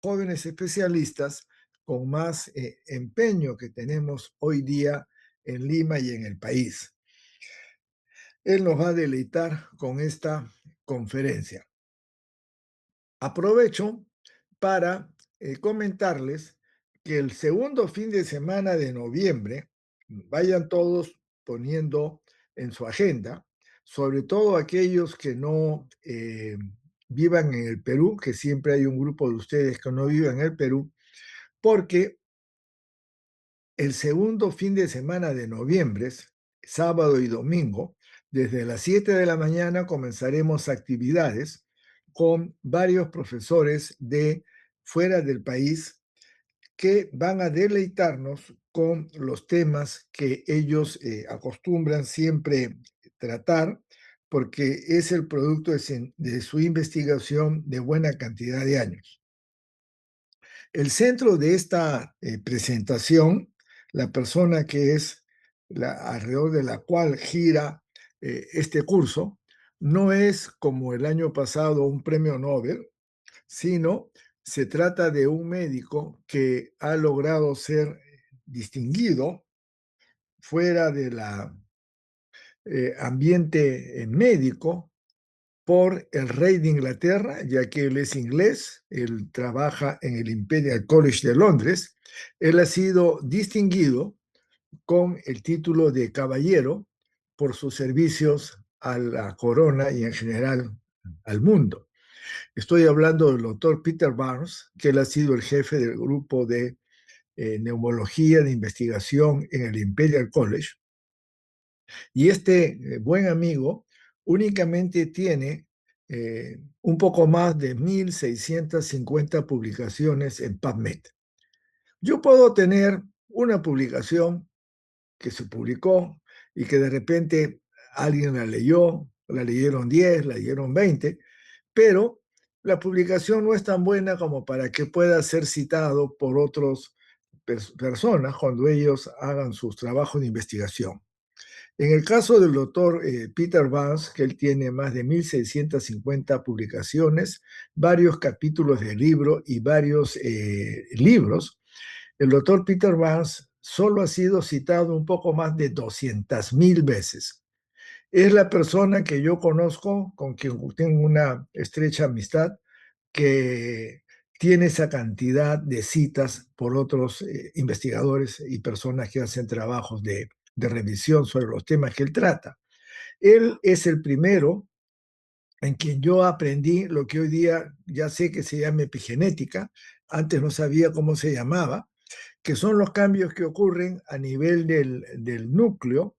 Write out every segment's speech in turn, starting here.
jóvenes especialistas con más empeño que tenemos hoy día en Lima y en el país. Él nos va a deleitar con esta conferencia. Aprovecho para comentarles que el segundo fin de semana de noviembre, vayan todos poniendo en su agenda, sobre todo aquellos que no vivan en el Perú, que siempre hay un grupo de ustedes que no viven en el Perú, porque el segundo fin de semana de noviembre, sábado y domingo, desde las 7 de la mañana comenzaremos actividades con varios profesores de fuera del país que van a deleitarnos con los temas que ellos acostumbran siempre tratar, porque es el producto de su investigación de buena cantidad de años. El centro de esta presentación, la persona que es alrededor de la cual gira este curso, no es como el año pasado un premio Nobel, sino se trata de un médico que ha logrado ser distinguido fuera del ambiente médico por el rey de Inglaterra, ya que él es inglés, él trabaja en el Imperial College de Londres. Él ha sido distinguido con el título de caballero por sus servicios a la corona y en general al mundo. Estoy hablando del doctor Peter Barnes, que él ha sido el jefe del grupo de neumología de investigación en el Imperial College. Y este buen amigo únicamente tiene un poco más de 1.650 publicaciones en PubMed. Yo puedo tener una publicación que se publicó y que de repente alguien la leyó, la leyeron 10, la leyeron 20, pero la publicación no es tan buena como para que pueda ser citado por otras personas cuando ellos hagan sus trabajos de investigación. En el caso del doctor Peter Barnes, que él tiene más de 1.650 publicaciones, varios capítulos de libro y varios libros, el doctor Peter Barnes solo ha sido citado un poco más de 200.000 veces. Es la persona que yo conozco, con quien tengo una estrecha amistad, que tiene esa cantidad de citas por otros investigadores y personas que hacen trabajos de revisión sobre los temas que él trata. Él es el primero en quien yo aprendí lo que hoy día ya sé que se llama epigenética, antes no sabía cómo se llamaba, que son los cambios que ocurren a nivel del núcleo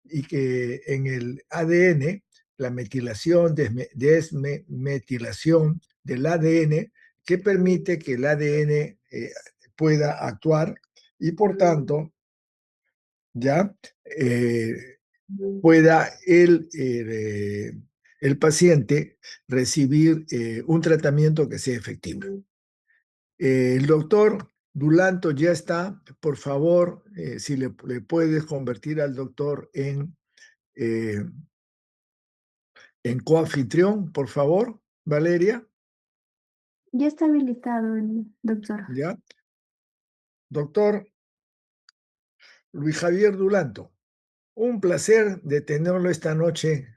y que en el ADN, la metilación, desmetilación del ADN, que permite que el ADN pueda actuar y por tanto ya pueda el paciente recibir un tratamiento que sea efectivo. El doctor Dulanto ya está. Por favor, si le puedes convertir al doctor eh, en coanfitrión, por favor, Valeria. Ya está habilitado el doctor. ¿Ya? Doctor Luis Javier Dulanto, un placer de tenerlo esta noche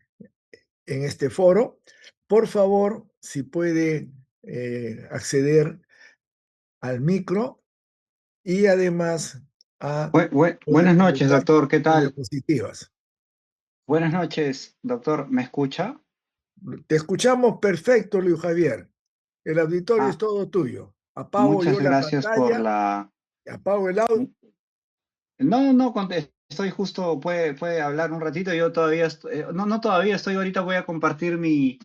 en este foro. Por favor, si puede acceder al micro y además a poder Buenas noches, comentar doctor. ¿Qué las tal? diapositivas. Buenas noches, doctor. ¿Me escucha? Te escuchamos perfecto, Luis Javier. El auditorio es Ah, todo tuyo. Apago yo muchas la gracias por pantalla, la... apago el audio. No, no, estoy justo, puede hablar un ratito. Yo todavía, no todavía estoy ahorita, voy a compartir mi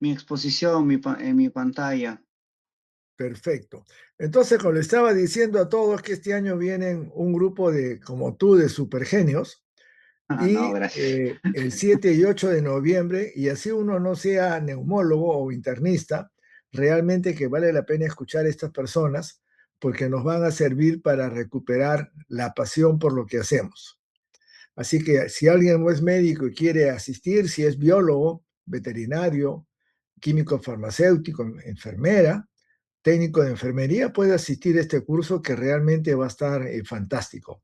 exposición en mi pantalla. Perfecto. Entonces, como le estaba diciendo a todos que este año vienen un grupo de, como tú, de supergenios, Ah, no, y gracias. el 7 y 8 de noviembre, y así uno no sea neumólogo o internista, realmente que vale la pena escuchar a estas personas porque nos van a servir para recuperar la pasión por lo que hacemos. Así que si alguien no es médico y quiere asistir, si es biólogo, veterinario, químico farmacéutico, enfermera, técnico de enfermería puede asistir a este curso que realmente va a estar fantástico.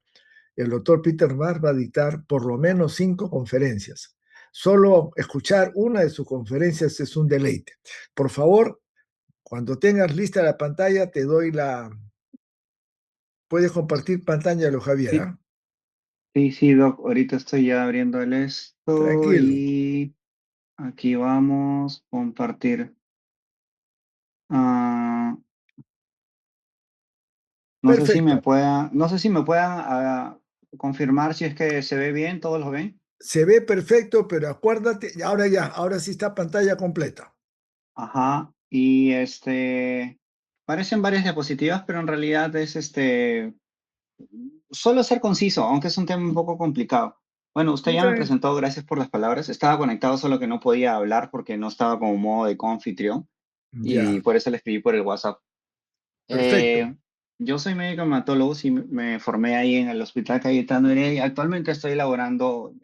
El doctor Peter Marks va a dictar por lo menos 5 conferencias. Solo escuchar una de sus conferencias es un deleite. Por favor, cuando tengas lista la pantalla, te doy la... Puedes compartir pantalla, lo Javier, Sí, ¿ah? sí, sí, Doc, ahorita estoy ya abriendo el esto Tranquilo. y aquí vamos, compartir. Ah, Perfecto. no sé si me puedan confirmar si es que se ve bien, todos lo ven. Se ve perfecto, pero acuérdate, ahora sí está pantalla completa. Ajá, y parecen varias diapositivas, pero en realidad es solo ser conciso, aunque es un tema un poco complicado. Bueno, usted ya me Entonces, presentó, gracias por las palabras. Estaba conectado, solo que no podía hablar porque no estaba como modo de coanfitrión y ya, por eso le escribí por el WhatsApp. perfecto. Yo soy médico hematólogo, sí me formé ahí en el Hospital Cayetano Heredia. Actualmente estoy laborando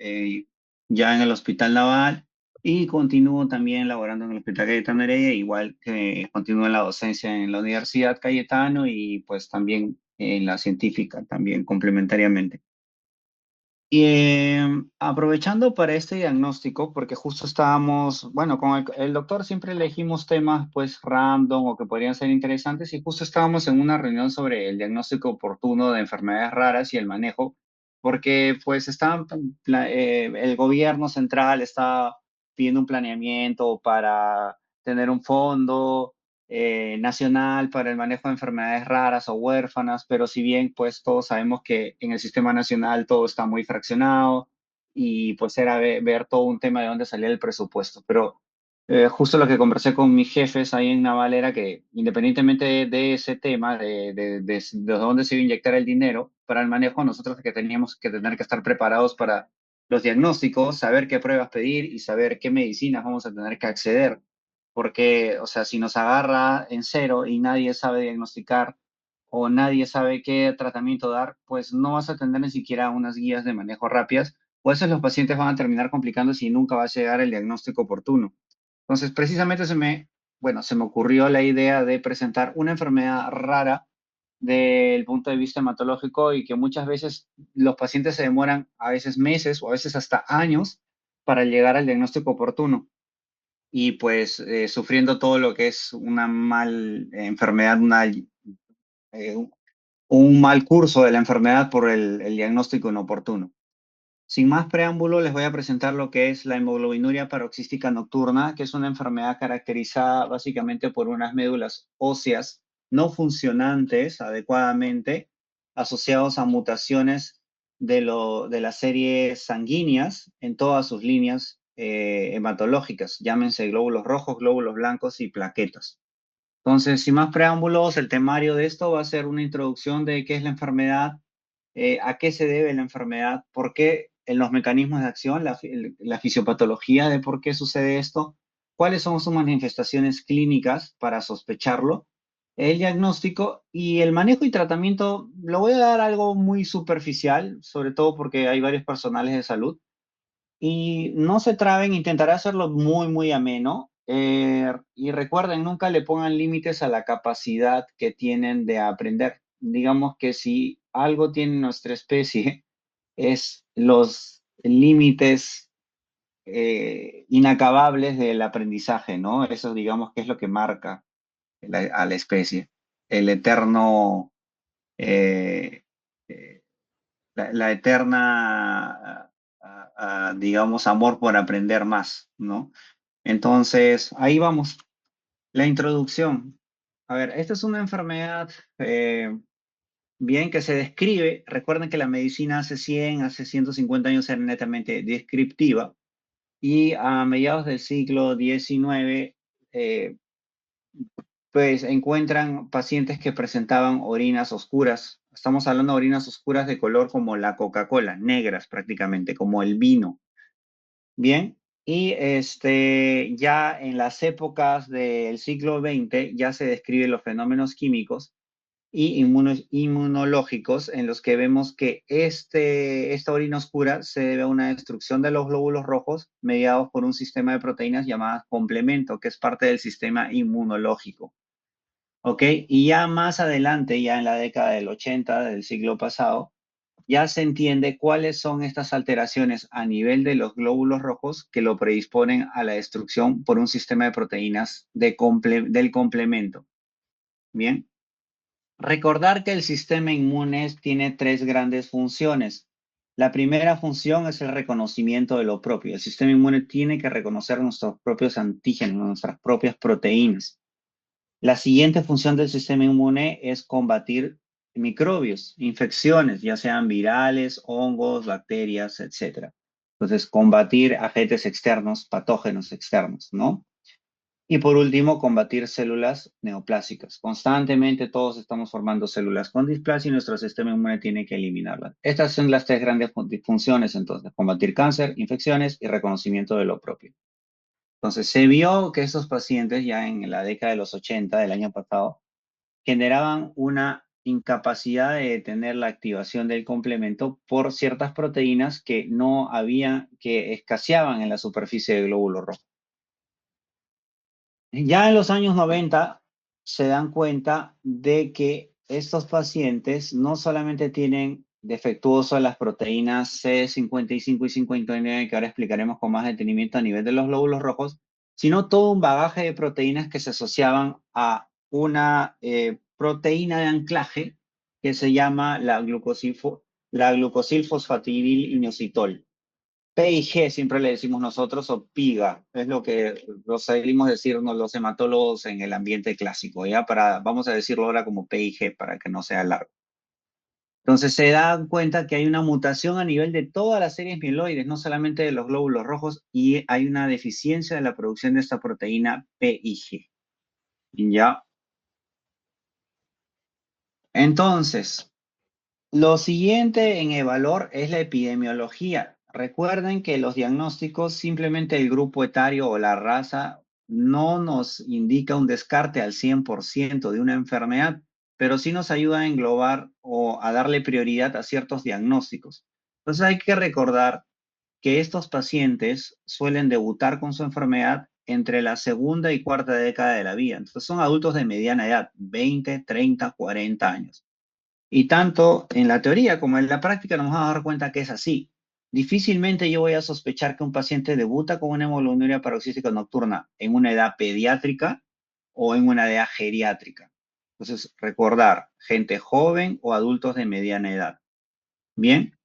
ya en el Hospital Naval y continúo también laborando en el Hospital Cayetano Heredia, igual que continúo en la docencia en la Universidad Cayetano y pues también en la científica, también complementariamente. Y aprovechando para este diagnóstico, porque justo estábamos, bueno, con el doctor siempre elegimos temas pues random o que podrían ser interesantes y justo estábamos en una reunión sobre el diagnóstico oportuno de enfermedades raras y el manejo, porque pues el gobierno central está pidiendo un planeamiento para tener un fondo nacional para el manejo de enfermedades raras o huérfanas, pero si bien pues todos sabemos que en el sistema nacional todo está muy fraccionado y pues era ver todo un tema de dónde salía el presupuesto. Pero justo lo que conversé con mis jefes ahí en Naval era que independientemente de ese tema, de dónde se iba a inyectar el dinero para el manejo, nosotros que teníamos que tener que estar preparados para los diagnósticos, saber qué pruebas pedir y saber qué medicinas vamos a tener que acceder porque, o sea, si nos agarra en cero y nadie sabe diagnosticar o nadie sabe qué tratamiento dar, pues no vas a tener ni siquiera unas guías de manejo rápidas, o a veces los pacientes van a terminar complicándose y nunca va a llegar el diagnóstico oportuno. Entonces, precisamente bueno, se me ocurrió la idea de presentar una enfermedad rara del punto de vista hematológico y que muchas veces los pacientes se demoran a veces meses o a veces hasta años para llegar al diagnóstico oportuno y pues sufriendo todo lo que es una mal enfermedad, eh, un mal curso de la enfermedad por el diagnóstico inoportuno. Sin más preámbulo, les voy a presentar lo que es la hemoglobinuria paroxística nocturna, que es una enfermedad caracterizada básicamente por unas médulas óseas no funcionantes adecuadamente, asociados a mutaciones de las series sanguíneas en todas sus líneas hematológicas, llámense glóbulos rojos, glóbulos blancos y plaquetas. Entonces, sin más preámbulos, el temario de esto va a ser una introducción de qué es la enfermedad, a qué se debe la enfermedad, por qué en los mecanismos de acción, la fisiopatología de por qué sucede esto, cuáles son sus manifestaciones clínicas para sospecharlo, el diagnóstico y el manejo y tratamiento. Lo voy a dar algo muy superficial, sobre todo porque hay varios personales de salud. Y no se traben, intentaré hacerlo muy, muy ameno. Y recuerden, nunca le pongan límites a la capacidad que tienen de aprender. Digamos que si algo tiene nuestra especie es los límites inacabables del aprendizaje, ¿no? Eso digamos que es lo que marca a la especie. El eterno, eh, eh, la eterna, digamos, amor por aprender más, ¿no? Entonces, ahí vamos. La introducción. A ver, esta es una enfermedad, bien que se describe. Recuerden que la medicina hace 100, hace 150 años era netamente descriptiva y a mediados del siglo XIX, pues encuentran pacientes que presentaban orinas oscuras. Estamos hablando de orinas oscuras de color como la Coca-Cola, negras prácticamente, como el vino. Bien, y ya en las épocas del siglo XX ya se describen los fenómenos químicos y inmunológicos en los que vemos que esta orina oscura se debe a una destrucción de los glóbulos rojos mediados por un sistema de proteínas llamadas complemento, que es parte del sistema inmunológico. ¿ok? Y ya más adelante, ya en la década del 80 del siglo pasado, ya se entiende cuáles son estas alteraciones a nivel de los glóbulos rojos que lo predisponen a la destrucción por un sistema de proteínas del complemento. Bien. Recordar que el sistema inmune tiene tres grandes funciones. La primera función es el reconocimiento de lo propio. El sistema inmune tiene que reconocer nuestros propios antígenos, nuestras propias proteínas. La siguiente función del sistema inmune es combatir microbios, infecciones, ya sean virales, hongos, bacterias, etc. Entonces, combatir agentes externos, patógenos externos, ¿no? Y por último, combatir células neoplásicas. Constantemente todos estamos formando células con displasia y nuestro sistema inmune tiene que eliminarlas. Estas son las tres grandes funciones entonces, combatir cáncer, infecciones y reconocimiento de lo propio. Entonces se vio que estos pacientes ya en la década de los 80 del año pasado generaban una incapacidad de detener la activación del complemento por ciertas proteínas que no había, que escaseaban en la superficie del glóbulo rojo. Ya en los años 90 se dan cuenta de que estos pacientes no solamente tienen defectuosas las proteínas C55 y 59, que ahora explicaremos con más detenimiento a nivel de los glóbulos rojos, sino todo un bagaje de proteínas que se asociaban a una proteína de anclaje que se llama la glucosilfosfatidilinositol. P y G siempre le decimos nosotros, o PIGA, es lo que lo salimos decirnos los hematólogos en el ambiente clásico, ¿ya? Vamos a decirlo ahora como P y G para que no sea largo. Entonces se dan cuenta que hay una mutación a nivel de todas las series mieloides, no solamente de los glóbulos rojos, y hay una deficiencia de la producción de esta proteína P y G, ¿ya? Entonces, lo siguiente en Evalor es la epidemiología. Recuerden que los diagnósticos, simplemente el grupo etario o la raza, no nos indica un descarte al 100% de una enfermedad, pero sí nos ayuda a englobar o a darle prioridad a ciertos diagnósticos. Entonces hay que recordar que estos pacientes suelen debutar con su enfermedad entre la segunda y cuarta década de la vida. Entonces son adultos de mediana edad, 20, 30, 40 años. Y tanto en la teoría como en la práctica nos vamos a dar cuenta que es así. Difícilmente yo voy a sospechar que un paciente debuta con una hemoglobinuria paroxística nocturna en una edad pediátrica o en una edad geriátrica. Entonces, recordar, gente joven o adultos de mediana edad. Bien,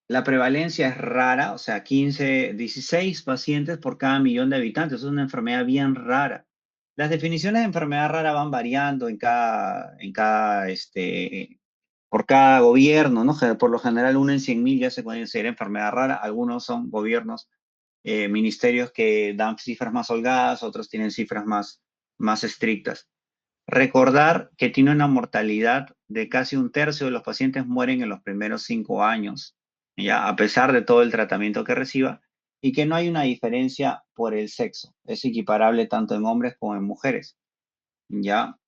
la prevalencia es rara, o sea, 15, 16 pacientes por cada millón de habitantes. Es una enfermedad bien rara. Las definiciones de enfermedad rara van variando por cada gobierno, ¿no? Por lo general, 1 en 100.000 ya se considera enfermedad rara. Algunos son gobiernos, ministerios que dan cifras más holgadas, otros tienen cifras más estrictas. Recordar que tiene una mortalidad de casi 1/3 de los pacientes mueren en los primeros 5 años, ¿ya? A pesar de todo el tratamiento que reciba, y que no hay una diferencia por el sexo. Es equiparable tanto en hombres como en mujeres, ¿ya?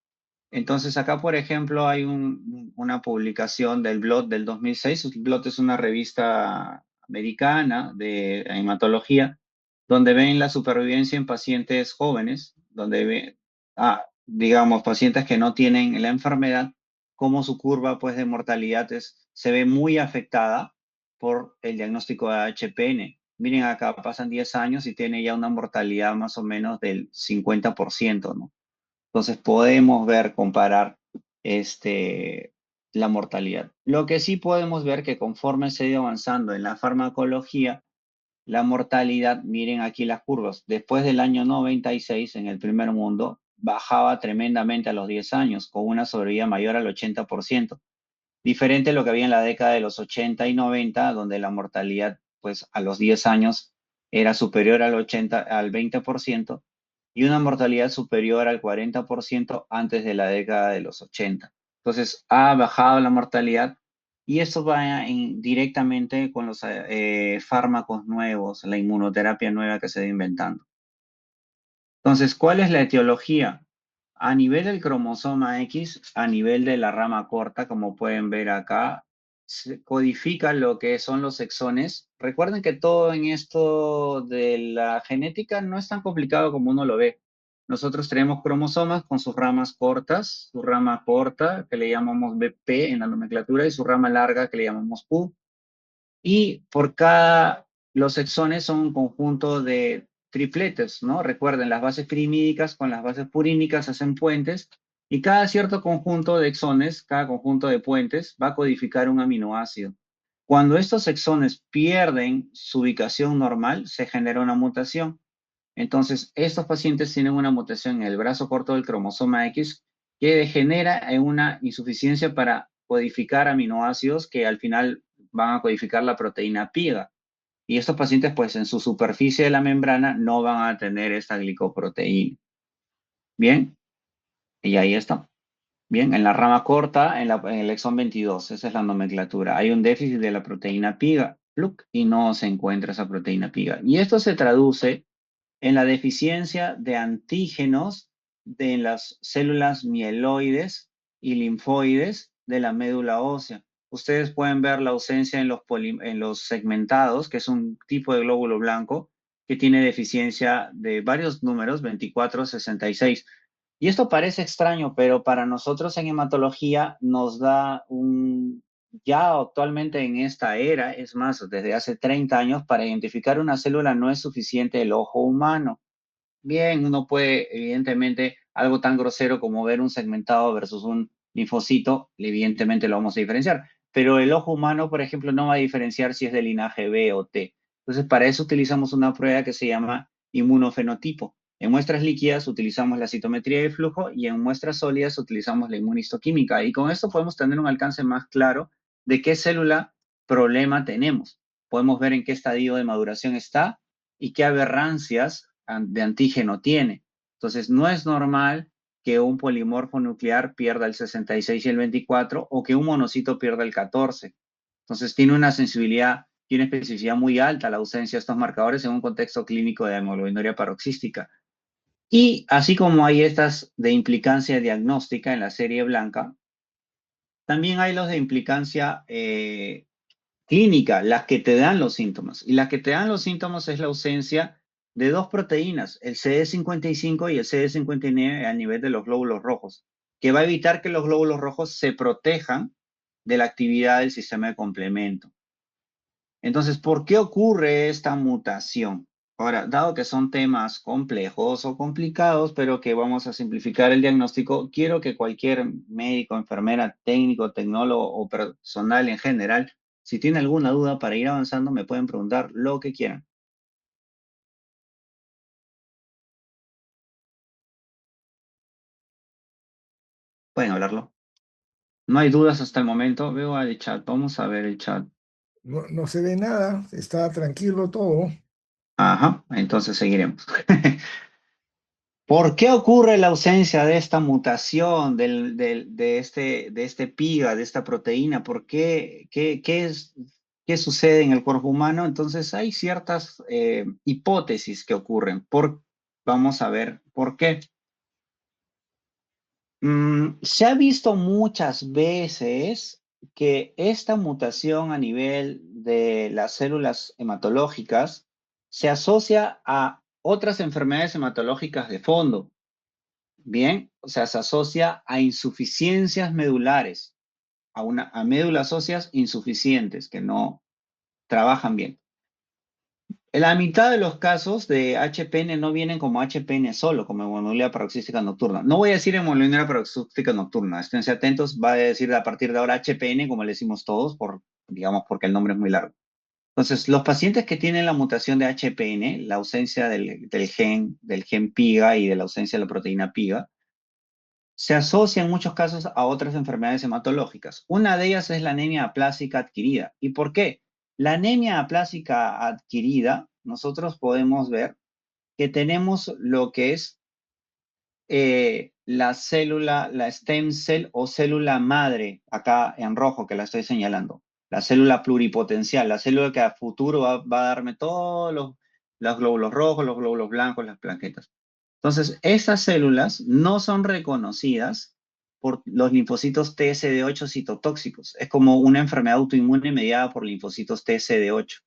Entonces acá, por ejemplo, hay una publicación del Blood del 2006. Blood es una revista americana de hematología, donde ven la supervivencia en pacientes jóvenes, digamos, pacientes que no tienen la enfermedad, cómo su curva pues, de mortalidad se ve muy afectada por el diagnóstico de HPN. Miren, acá pasan 10 años y tiene ya una mortalidad más o menos del 50%, ¿no? Entonces podemos ver, comparar la mortalidad. Lo que sí podemos ver que conforme se ha ido avanzando en la farmacología, la mortalidad, miren aquí las curvas, después del año 96 en el primer mundo, bajaba tremendamente a los 10 años, con una sobrevida mayor al 80%. Diferente a lo que había en la década de los 80 y 90, donde la mortalidad, pues a los 10 años era superior al 20%, y una mortalidad superior al 40% antes de la década de los 80. Entonces, ha bajado la mortalidad y esto va directamente con los fármacos nuevos, la inmunoterapia nueva que se va inventando. Entonces, ¿cuál es la etiología? A nivel del cromosoma X, a nivel de la rama corta, como pueden ver acá, se codifica lo que son los exones. Recuerden que todo en esto de la genética no es tan complicado como uno lo ve. nosotros tenemos cromosomas con sus ramas cortas, su rama corta, que le llamamos BP en la nomenclatura, y su rama larga, que le llamamos Q. Y los exones son un conjunto de tripletes, ¿no? Recuerden, las bases pirimídicas con las bases purínicas hacen puentes, y cada cierto conjunto de exones, cada conjunto de puentes, va a codificar un aminoácido. Cuando estos exones pierden su ubicación normal, se genera una mutación. Entonces, estos pacientes tienen una mutación en el brazo corto del cromosoma X que degenera en una insuficiencia para codificar aminoácidos que al final van a codificar la proteína PIGA. Y estos pacientes, pues, en su superficie de la membrana no van a tener esta glicoproteína. Bien, y ahí está. Bien, en la rama corta, en el exón 22, esa es la nomenclatura. Hay un déficit de la proteína PIGA, ¡pluc! Y no se encuentra esa proteína PIGA. Y esto se traduce en la deficiencia de antígenos de las células mieloides y linfoides de la médula ósea. Ustedes pueden ver la ausencia en los segmentados, que es un tipo de glóbulo blanco que tiene deficiencia de varios números, 24, 66. Y esto parece extraño, pero para nosotros en hematología nos da ya actualmente en esta era, es más, desde hace 30 años, para identificar una célula no es suficiente el ojo humano. Bien, uno puede, evidentemente, algo tan grosero como ver un segmentado versus un linfocito, evidentemente lo vamos a diferenciar. Pero el ojo humano, por ejemplo, no va a diferenciar si es de linaje B o T. Entonces, para eso utilizamos una prueba que se llama inmunofenotipo. En muestras líquidas utilizamos la citometría de flujo y en muestras sólidas utilizamos la inmunistoquímica. Y con esto podemos tener un alcance más claro de qué célula problema tenemos. Podemos ver en qué estadio de maduración está y qué aberrancias de antígeno tiene. Entonces, no es normal que un polimorfo nuclear pierda el 66 y el 24 o que un monocito pierda el 14. Entonces, tiene una sensibilidad y una especificidad muy alta la ausencia de estos marcadores en un contexto clínico de hemoglobinuria paroxística. Y así como hay estas de implicancia diagnóstica en la serie blanca, también hay los de implicancia clínica, las que te dan los síntomas. Y las que te dan los síntomas es la ausencia de dos proteínas, el CD55 y el CD59 a nivel de los glóbulos rojos, que va a evitar que los glóbulos rojos se protejan de la actividad del sistema de complemento. Entonces, ¿por qué ocurre esta mutación? Ahora, dado que son temas complejos o complicados, pero que vamos a simplificar el diagnóstico, quiero que cualquier médico, enfermera, técnico, tecnólogo o personal en general, si tiene alguna duda para ir avanzando, me pueden preguntar lo que quieran. Pueden hablarlo. No hay dudas hasta el momento. Veo el chat. Vamos a ver el chat. No, no se ve nada, está tranquilo todo. Ajá, entonces seguiremos. ¿Por qué ocurre la ausencia de esta mutación de este PIGA, de esta proteína? ¿Por qué? ¿Qué sucede en el cuerpo humano? Entonces hay ciertas hipótesis que ocurren. Vamos a ver por qué. Se ha visto muchas veces que esta mutación a nivel de las células hematológicas se asocia a otras enfermedades hematológicas de fondo. Bien, o sea, se asocia a insuficiencias medulares, a médulas óseas insuficientes que no trabajan bien. En la mitad de los casos de HPN no vienen como HPN solo, como hemoglobinuria paroxística nocturna. No voy a decir hemoglobinuria paroxística nocturna, esténse atentos, va a decir a partir de ahora HPN, como le decimos todos, digamos, porque el nombre es muy largo. Entonces, los pacientes que tienen la mutación de HPN, la ausencia del gen PIGA y de la ausencia de la proteína PIGA, se asocia en muchos casos a otras enfermedades hematológicas. Una de ellas es la anemia aplásica adquirida. ¿Y por qué? La anemia aplásica adquirida, nosotros podemos ver que tenemos lo que es la célula, la stem cell o célula madre, acá en rojo que la estoy señalando. La célula pluripotencial, la célula que a futuro va a darme todos los glóbulos rojos, los glóbulos blancos, las plaquetas. Entonces, esas células no son reconocidas por los linfocitos TSD8 citotóxicos. Es como una enfermedad autoinmune mediada por linfocitos TSD8.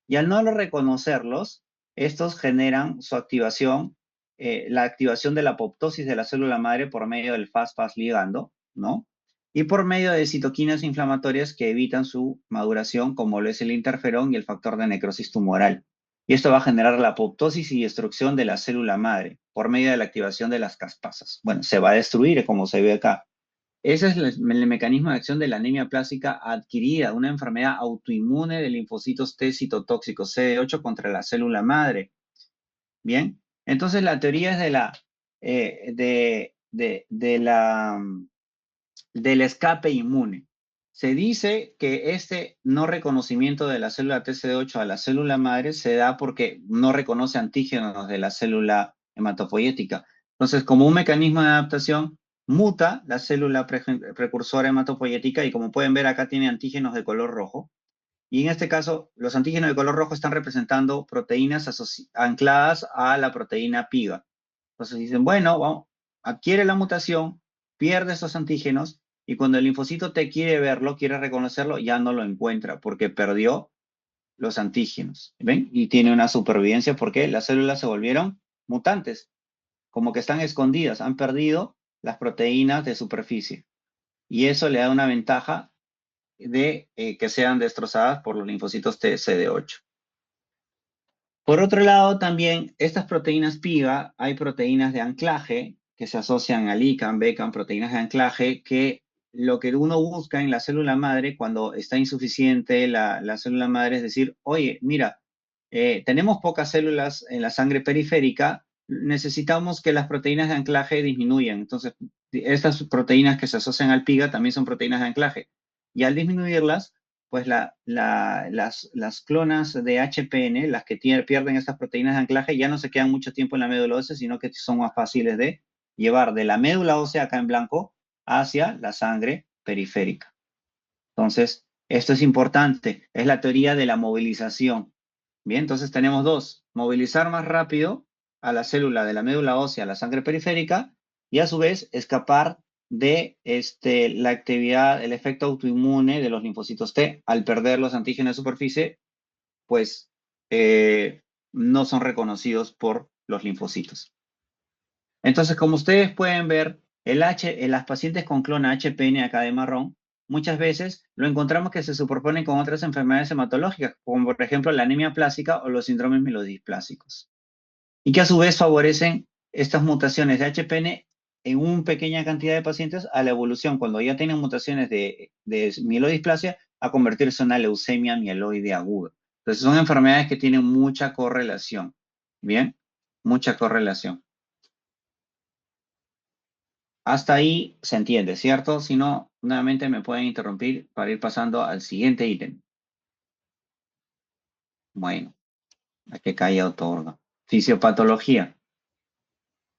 Y al no reconocerlos, estos generan su activación la activación de la apoptosis de la célula madre por medio del fast ligando, ¿no? Y por medio de citoquinas inflamatorias que evitan su maduración, como lo es el interferón y el factor de necrosis tumoral. Y esto va a generar la apoptosis y destrucción de la célula madre por medio de la activación de las caspasas. Bueno, se va a destruir, como se ve acá. Ese es el mecanismo de acción de la anemia plástica adquirida, una enfermedad autoinmune de linfocitos T citotóxicos CD8 contra la célula madre. Bien, entonces la teoría es del escape inmune. Se dice que este no reconocimiento de la célula TCD8 a la célula madre se da porque no reconoce antígenos de la célula hematopoyética. Entonces, como un mecanismo de adaptación, muta la célula precursora hematopoyética y como pueden ver acá tiene antígenos de color rojo. Y en este caso, los antígenos de color rojo están representando proteínas ancladas a la proteína PIGA. Entonces dicen, bueno, adquiere la mutación, pierde estos antígenos, y cuando el linfocito T quiere verlo, quiere reconocerlo, ya no lo encuentra porque perdió los antígenos. ¿Ven? Y tiene una supervivencia porque las células se volvieron mutantes, como que están escondidas, han perdido las proteínas de superficie. Y eso le da una ventaja de que sean destrozadas por los linfocitos TCD8. Por otro lado, también estas proteínas PIGA, hay proteínas de anclaje que se asocian al ICAM, BECAM, proteínas de anclaje, que lo que uno busca en la célula madre cuando está insuficiente la célula madre es decir, oye, mira, tenemos pocas células en la sangre periférica, necesitamos que las proteínas de anclaje disminuyan. Entonces, estas proteínas que se asocian al PIGA también son proteínas de anclaje. Y al disminuirlas, pues las clonas de HPN, las que pierden estas proteínas de anclaje, ya no se quedan mucho tiempo en la médula ósea, sino que son más fáciles de llevar de la médula ósea acá en blanco hacia la sangre periférica. Entonces, esto es importante, es la teoría de la movilización. Bien, entonces tenemos dos, movilizar más rápido a la célula de la médula ósea a la sangre periférica y a su vez escapar de la actividad, el efecto autoinmune de los linfocitos T. Al perder los antígenos de superficie, pues no son reconocidos por los linfocitos. Entonces, como ustedes pueden ver, en las pacientes con clona HPN acá de marrón, muchas veces lo encontramos que se superponen con otras enfermedades hematológicas, como por ejemplo la anemia plástica o los síndromes mielodisplásicos. Y que a su vez favorecen estas mutaciones de HPN en una pequeña cantidad de pacientes a la evolución, cuando ya tienen mutaciones de mielodisplasia, a convertirse en una leucemia mieloide aguda. Entonces son enfermedades que tienen mucha correlación. Bien, mucha correlación. Hasta ahí se entiende, ¿cierto? Si no, nuevamente me pueden interrumpir para ir pasando al siguiente ítem. Bueno, aquí cae otorga. Fisiopatología.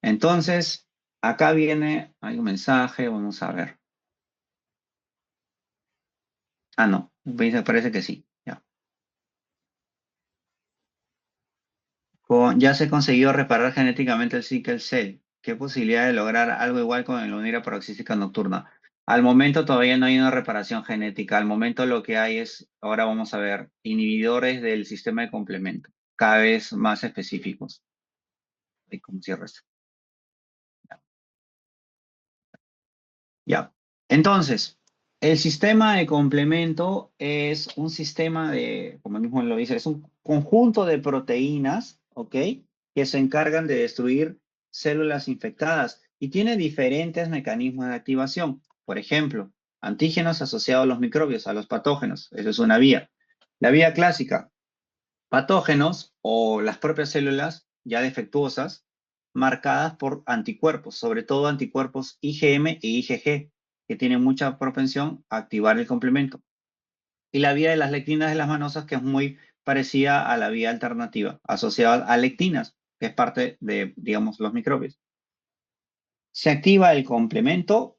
Entonces, acá viene, hay un mensaje, vamos a ver. Ah, no, parece que sí. Ya. Ya se consiguió reparar genéticamente el sickle cell. ¿Qué posibilidad de lograr algo igual con el unira paroxística nocturna? Al momento todavía no hay una reparación genética. Al momento lo que hay es, ahora vamos a ver, inhibidores del sistema de complemento, cada vez más específicos. ¿Cómo cierro esto? Ya. Entonces, el sistema de complemento es un sistema de, como mismo lo dice, es un conjunto de proteínas, ¿ok? Que se encargan de destruir células infectadas y tiene diferentes mecanismos de activación. Por ejemplo, antígenos asociados a los microbios, a los patógenos. Esa es una vía. La vía clásica, patógenos o las propias células ya defectuosas marcadas por anticuerpos, sobre todo anticuerpos IgM e IgG, que tienen mucha propensión a activar el complemento. Y la vía de las lectinas de las manosas, que es muy parecida a la vía alternativa, asociada a lectinas, que es parte de, digamos, los microbios. Se activa el complemento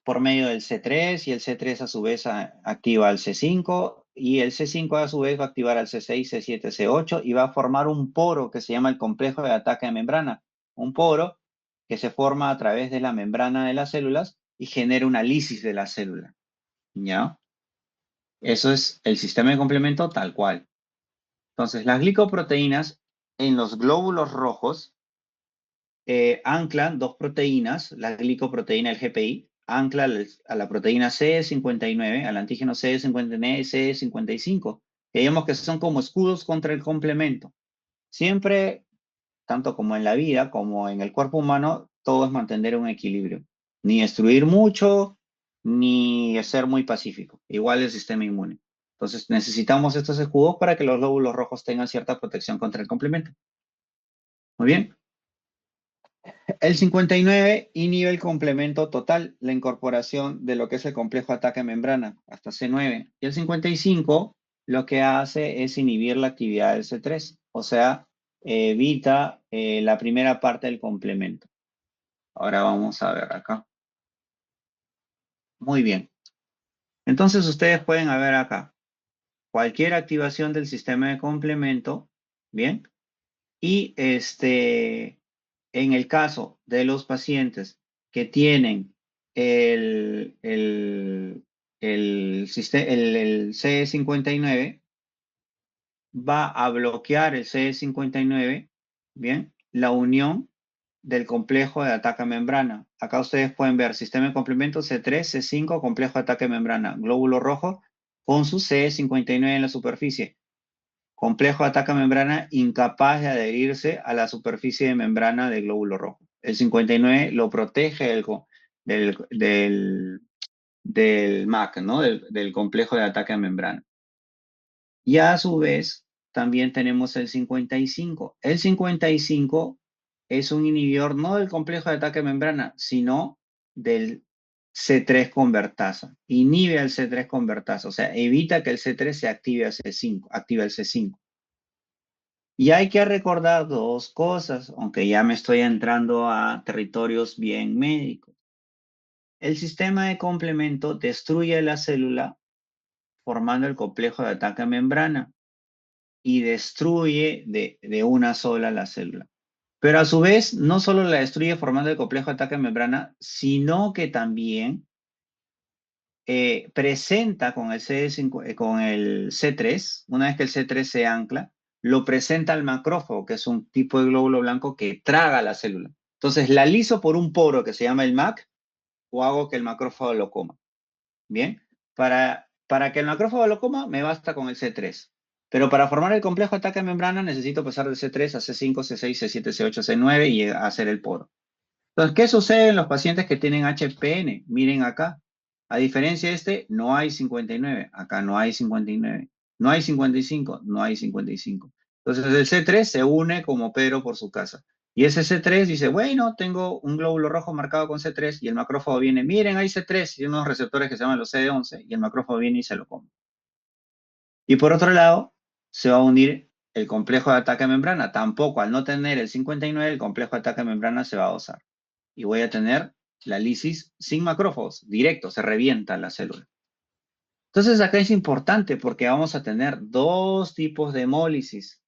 por medio del C3 y el C3 a su vez activa al C5 y el C5 a su vez va a activar al C6, C7, C8 y va a formar un poro que se llama el complejo de ataque de membrana. Un poro que se forma a través de la membrana de las células y genera una lisis de la célula. ¿Ya? Eso es el sistema de complemento tal cual. Entonces, las glicoproteínas en los glóbulos rojos anclan dos proteínas, la glicoproteína, el GPI, ancla a la proteína CD59, al antígeno CD59 y CD55. Digamos que son como escudos contra el complemento. Siempre, tanto como en la vida, como en el cuerpo humano, todo es mantener un equilibrio. Ni destruir mucho, ni ser muy pacífico. Igual el sistema inmune. Entonces necesitamos estos escudos para que los glóbulos rojos tengan cierta protección contra el complemento. Muy bien. El 59 inhibe el complemento total, la incorporación de lo que es el complejo ataque membrana, hasta C9. Y el 55 lo que hace es inhibir la actividad del C3, o sea, evita la primera parte del complemento. Ahora vamos a ver acá. Muy bien. Entonces ustedes pueden ver acá cualquier activación del sistema de complemento, ¿bien? Y en el caso de los pacientes que tienen el CE59, va a bloquear el CE59, ¿bien? La unión del complejo de ataque a membrana. Acá ustedes pueden ver sistema de complemento C3, C5, complejo de ataque a membrana, glóbulo rojo con su CE59 en la superficie. Complejo de ataque a membrana incapaz de adherirse a la superficie de membrana del glóbulo rojo. El 59 lo protege del MAC, ¿no? Del complejo de ataque a membrana. Y a su vez, también tenemos el 55. El 55 es un inhibidor no del complejo de ataque a membrana, sino del C3 convertasa. Inhibe al C3 convertasa, o sea, evita que el C3 se active al C5, activa el C5. Y hay que recordar dos cosas, aunque ya me estoy entrando a territorios bien médicos. El sistema de complemento destruye la célula formando el complejo de ataque a membrana y destruye de una sola la célula. Pero a su vez, no solo la destruye formando el complejo de ataque a membrana, sino que también presenta con el C3, una vez que el C3 se ancla, lo presenta al macrófago, que es un tipo de glóbulo blanco que traga la célula. Entonces, la liso por un poro que se llama el MAC o hago que el macrófago lo coma. Bien, para que el macrófago lo coma, me basta con el C3. Pero para formar el complejo de ataque a membrana, necesito pasar de C3 a C5, C6, C7, C8, C9 y hacer el poro. Entonces, ¿qué sucede en los pacientes que tienen HPN? Miren acá. A diferencia de este, no hay 59. Acá no hay 59. No hay 55. No hay 55. Entonces, el C3 se une como Pedro por su casa. Y ese C3 dice, bueno, tengo un glóbulo rojo marcado con C3 y el macrófago viene, miren, hay C3 y unos receptores que se llaman los CD11 y el macrófago viene y se lo come. Y por otro lado, se va a unir el complejo de ataque a membrana. Tampoco, al no tener el 59, el complejo de ataque a membrana se va a dosar. Y voy a tener la lisis sin macrófagos, directo, se revienta la célula. Entonces acá es importante porque vamos a tener dos tipos de hemólisis.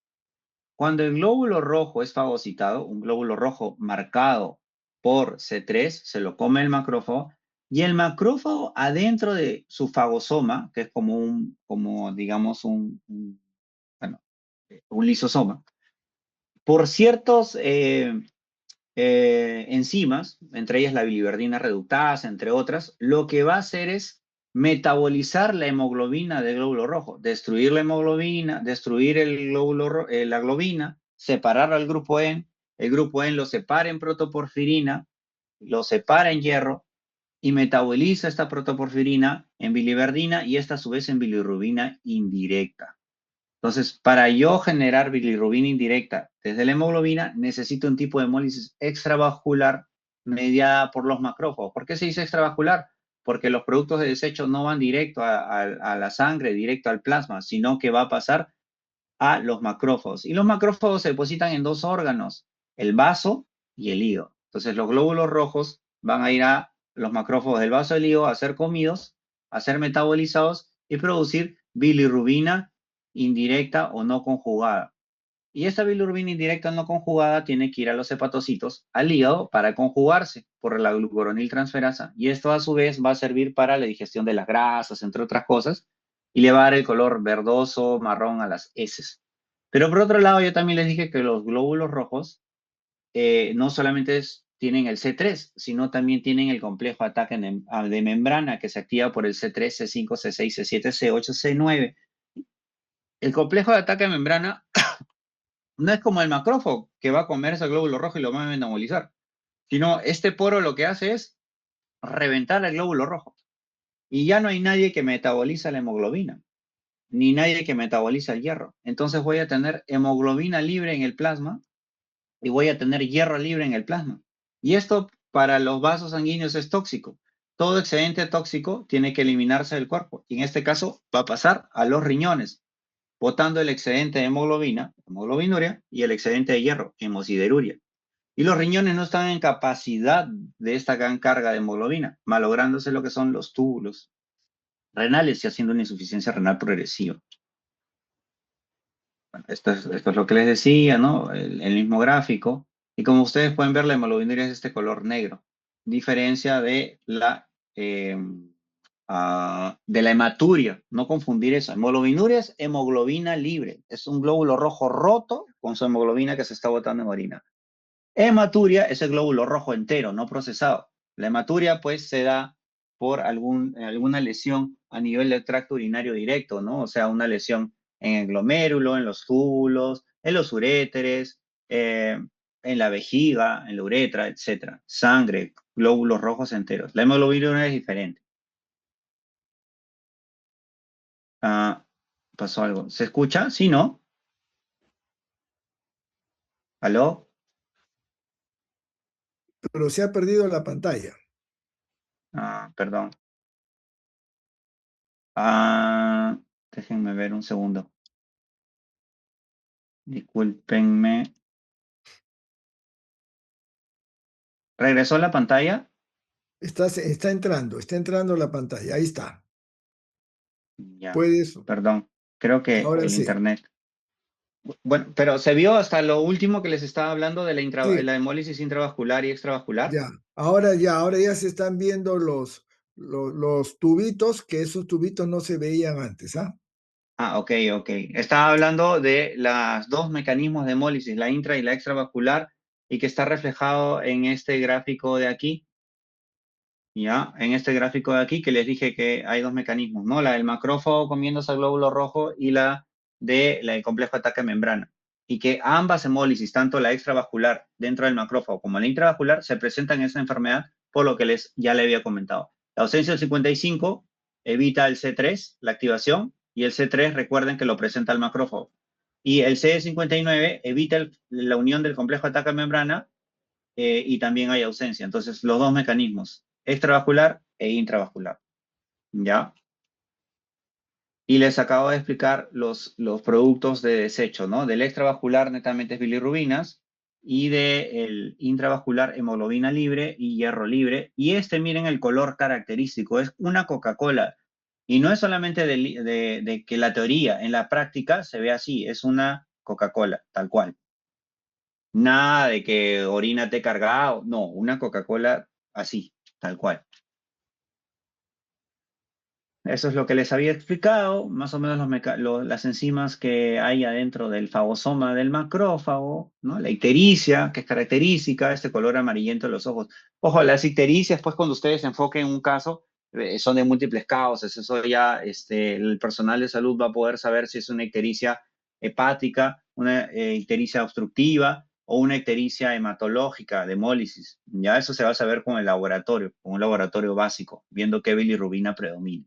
Cuando el glóbulo rojo es fagocitado, un glóbulo rojo marcado por C3, se lo come el macrófago, y el macrófago adentro de su fagosoma, que es como digamos un lisosoma, por ciertos enzimas, entre ellas la biliverdina reductasa, entre otras, lo que va a hacer es metabolizar la hemoglobina del glóbulo rojo, destruir la hemoglobina, destruir la globina, separar al grupo N, el grupo N lo separa en protoporfirina, lo separa en hierro y metaboliza esta protoporfirina en biliverdina y esta a su vez en bilirrubina indirecta. Entonces, para yo generar bilirrubina indirecta desde la hemoglobina, necesito un tipo de hemólisis extravascular mediada por los macrófagos. ¿Por qué se dice extravascular? Porque los productos de desecho no van directo a la sangre, directo al plasma, sino que va a pasar a los macrófagos. Y los macrófagos se depositan en dos órganos, el vaso y el hígado. Entonces, los glóbulos rojos van a ir a los macrófagos del vaso y el hígado a ser comidos, a ser metabolizados y producir bilirrubina indirecta o no conjugada. Y esta bilirrubina indirecta o no conjugada tiene que ir a los hepatocitos, al hígado, para conjugarse por la glucuroniltransferasa. Y esto a su vez va a servir para la digestión de las grasas, entre otras cosas, y le va a dar el color verdoso, marrón a las heces. Pero por otro lado, yo también les dije que los glóbulos rojos no solamente tienen el C3, sino también tienen el complejo de ataque de membrana que se activa por el C3, C5, C6, C7, C8, C9. El complejo de ataque de membrana no es como el macrófago que va a comerse el glóbulo rojo y lo va a metabolizar, sino este poro lo que hace es reventar el glóbulo rojo. Y ya no hay nadie que metaboliza la hemoglobina, ni nadie que metaboliza el hierro. Entonces voy a tener hemoglobina libre en el plasma y voy a tener hierro libre en el plasma. Y esto para los vasos sanguíneos es tóxico. Todo excedente tóxico tiene que eliminarse del cuerpo. Y en este caso va a pasar a los riñones, botando el excedente de hemoglobina, hemoglobinuria, y el excedente de hierro, hemosideruria. Y los riñones no están en capacidad de esta gran carga de hemoglobina, malográndose lo que son los túbulos renales y haciendo una insuficiencia renal progresiva. Bueno, esto es lo que les decía, ¿no? El mismo gráfico. Y como ustedes pueden ver, la hemoglobinuria es de este color negro. Diferencia de la hematuria. No confundir eso. Hemoglobinuria es hemoglobina libre. Es un glóbulo rojo roto con su hemoglobina que se está botando en orina. Hematuria es el glóbulo rojo entero, no procesado. La hematuria, pues, se da por alguna lesión a nivel del tracto urinario directo, ¿no? O sea, una lesión en el glomérulo, en los túbulos, en los uréteres, en la vejiga, en la uretra, etc. Sangre, glóbulos rojos enteros. La hemoglobina es diferente. Ah, pasó algo. ¿Se escucha? ¿Sí, no? ¿Aló? Pero se ha perdido la pantalla. Ah, perdón. Ah, déjenme ver un segundo. Discúlpenme. ¿Regresó la pantalla? Está entrando la pantalla. Ahí está. Ya, Puedes, perdón. Creo que ahora el sí. internet. Bueno, pero se vio hasta lo último que les estaba hablando de Sí, la hemólisis intravascular y extravascular. ya. Ahora ya se están viendo los tubitos, que esos tubitos no se veían antes, ¿ah? Ah, ok, ok. Estaba hablando de los dos mecanismos de hemólisis, la intra y la extravascular, y que está reflejado en este gráfico de aquí. Ya, en este gráfico de aquí que les dije que hay dos mecanismos, ¿no? La del macrófago comiéndose el glóbulo rojo y la del complejo de ataque de membrana. Y que ambas hemólisis, tanto la extravascular dentro del macrófago como la intravascular, se presentan en esa enfermedad por lo que ya le había comentado. La ausencia del 55 evita el C3, la activación, y el C3 recuerden que lo presenta el macrófago. Y el CD59 evita la unión del complejo de ataque de membrana y también hay ausencia. Entonces, los dos mecanismos, extravascular e intravascular, ¿ya? Y les acabo de explicar los productos de desecho, ¿no? Del extravascular netamente es bilirrubinas y del intravascular hemoglobina libre y hierro libre. Y miren el color característico, es una Coca-Cola. Y no es solamente de que la teoría, en la práctica se ve así, es una Coca-Cola, tal cual. Nada de que orínate cargado, no, una Coca-Cola así, tal cual. Eso es lo que les había explicado, más o menos las enzimas que hay adentro del fagosoma del macrófago, ¿no? La ictericia, que es característica, este color amarillento de los ojos. Ojo, las ictericias, pues cuando ustedes se enfoquen en un caso, son de múltiples causas, eso ya el personal de salud va a poder saber si es una ictericia hepática, una ictericia obstructiva o una ictericia hematológica de hemólisis. Ya eso se va a saber con el laboratorio, con un laboratorio básico, viendo qué bilirrubina predomina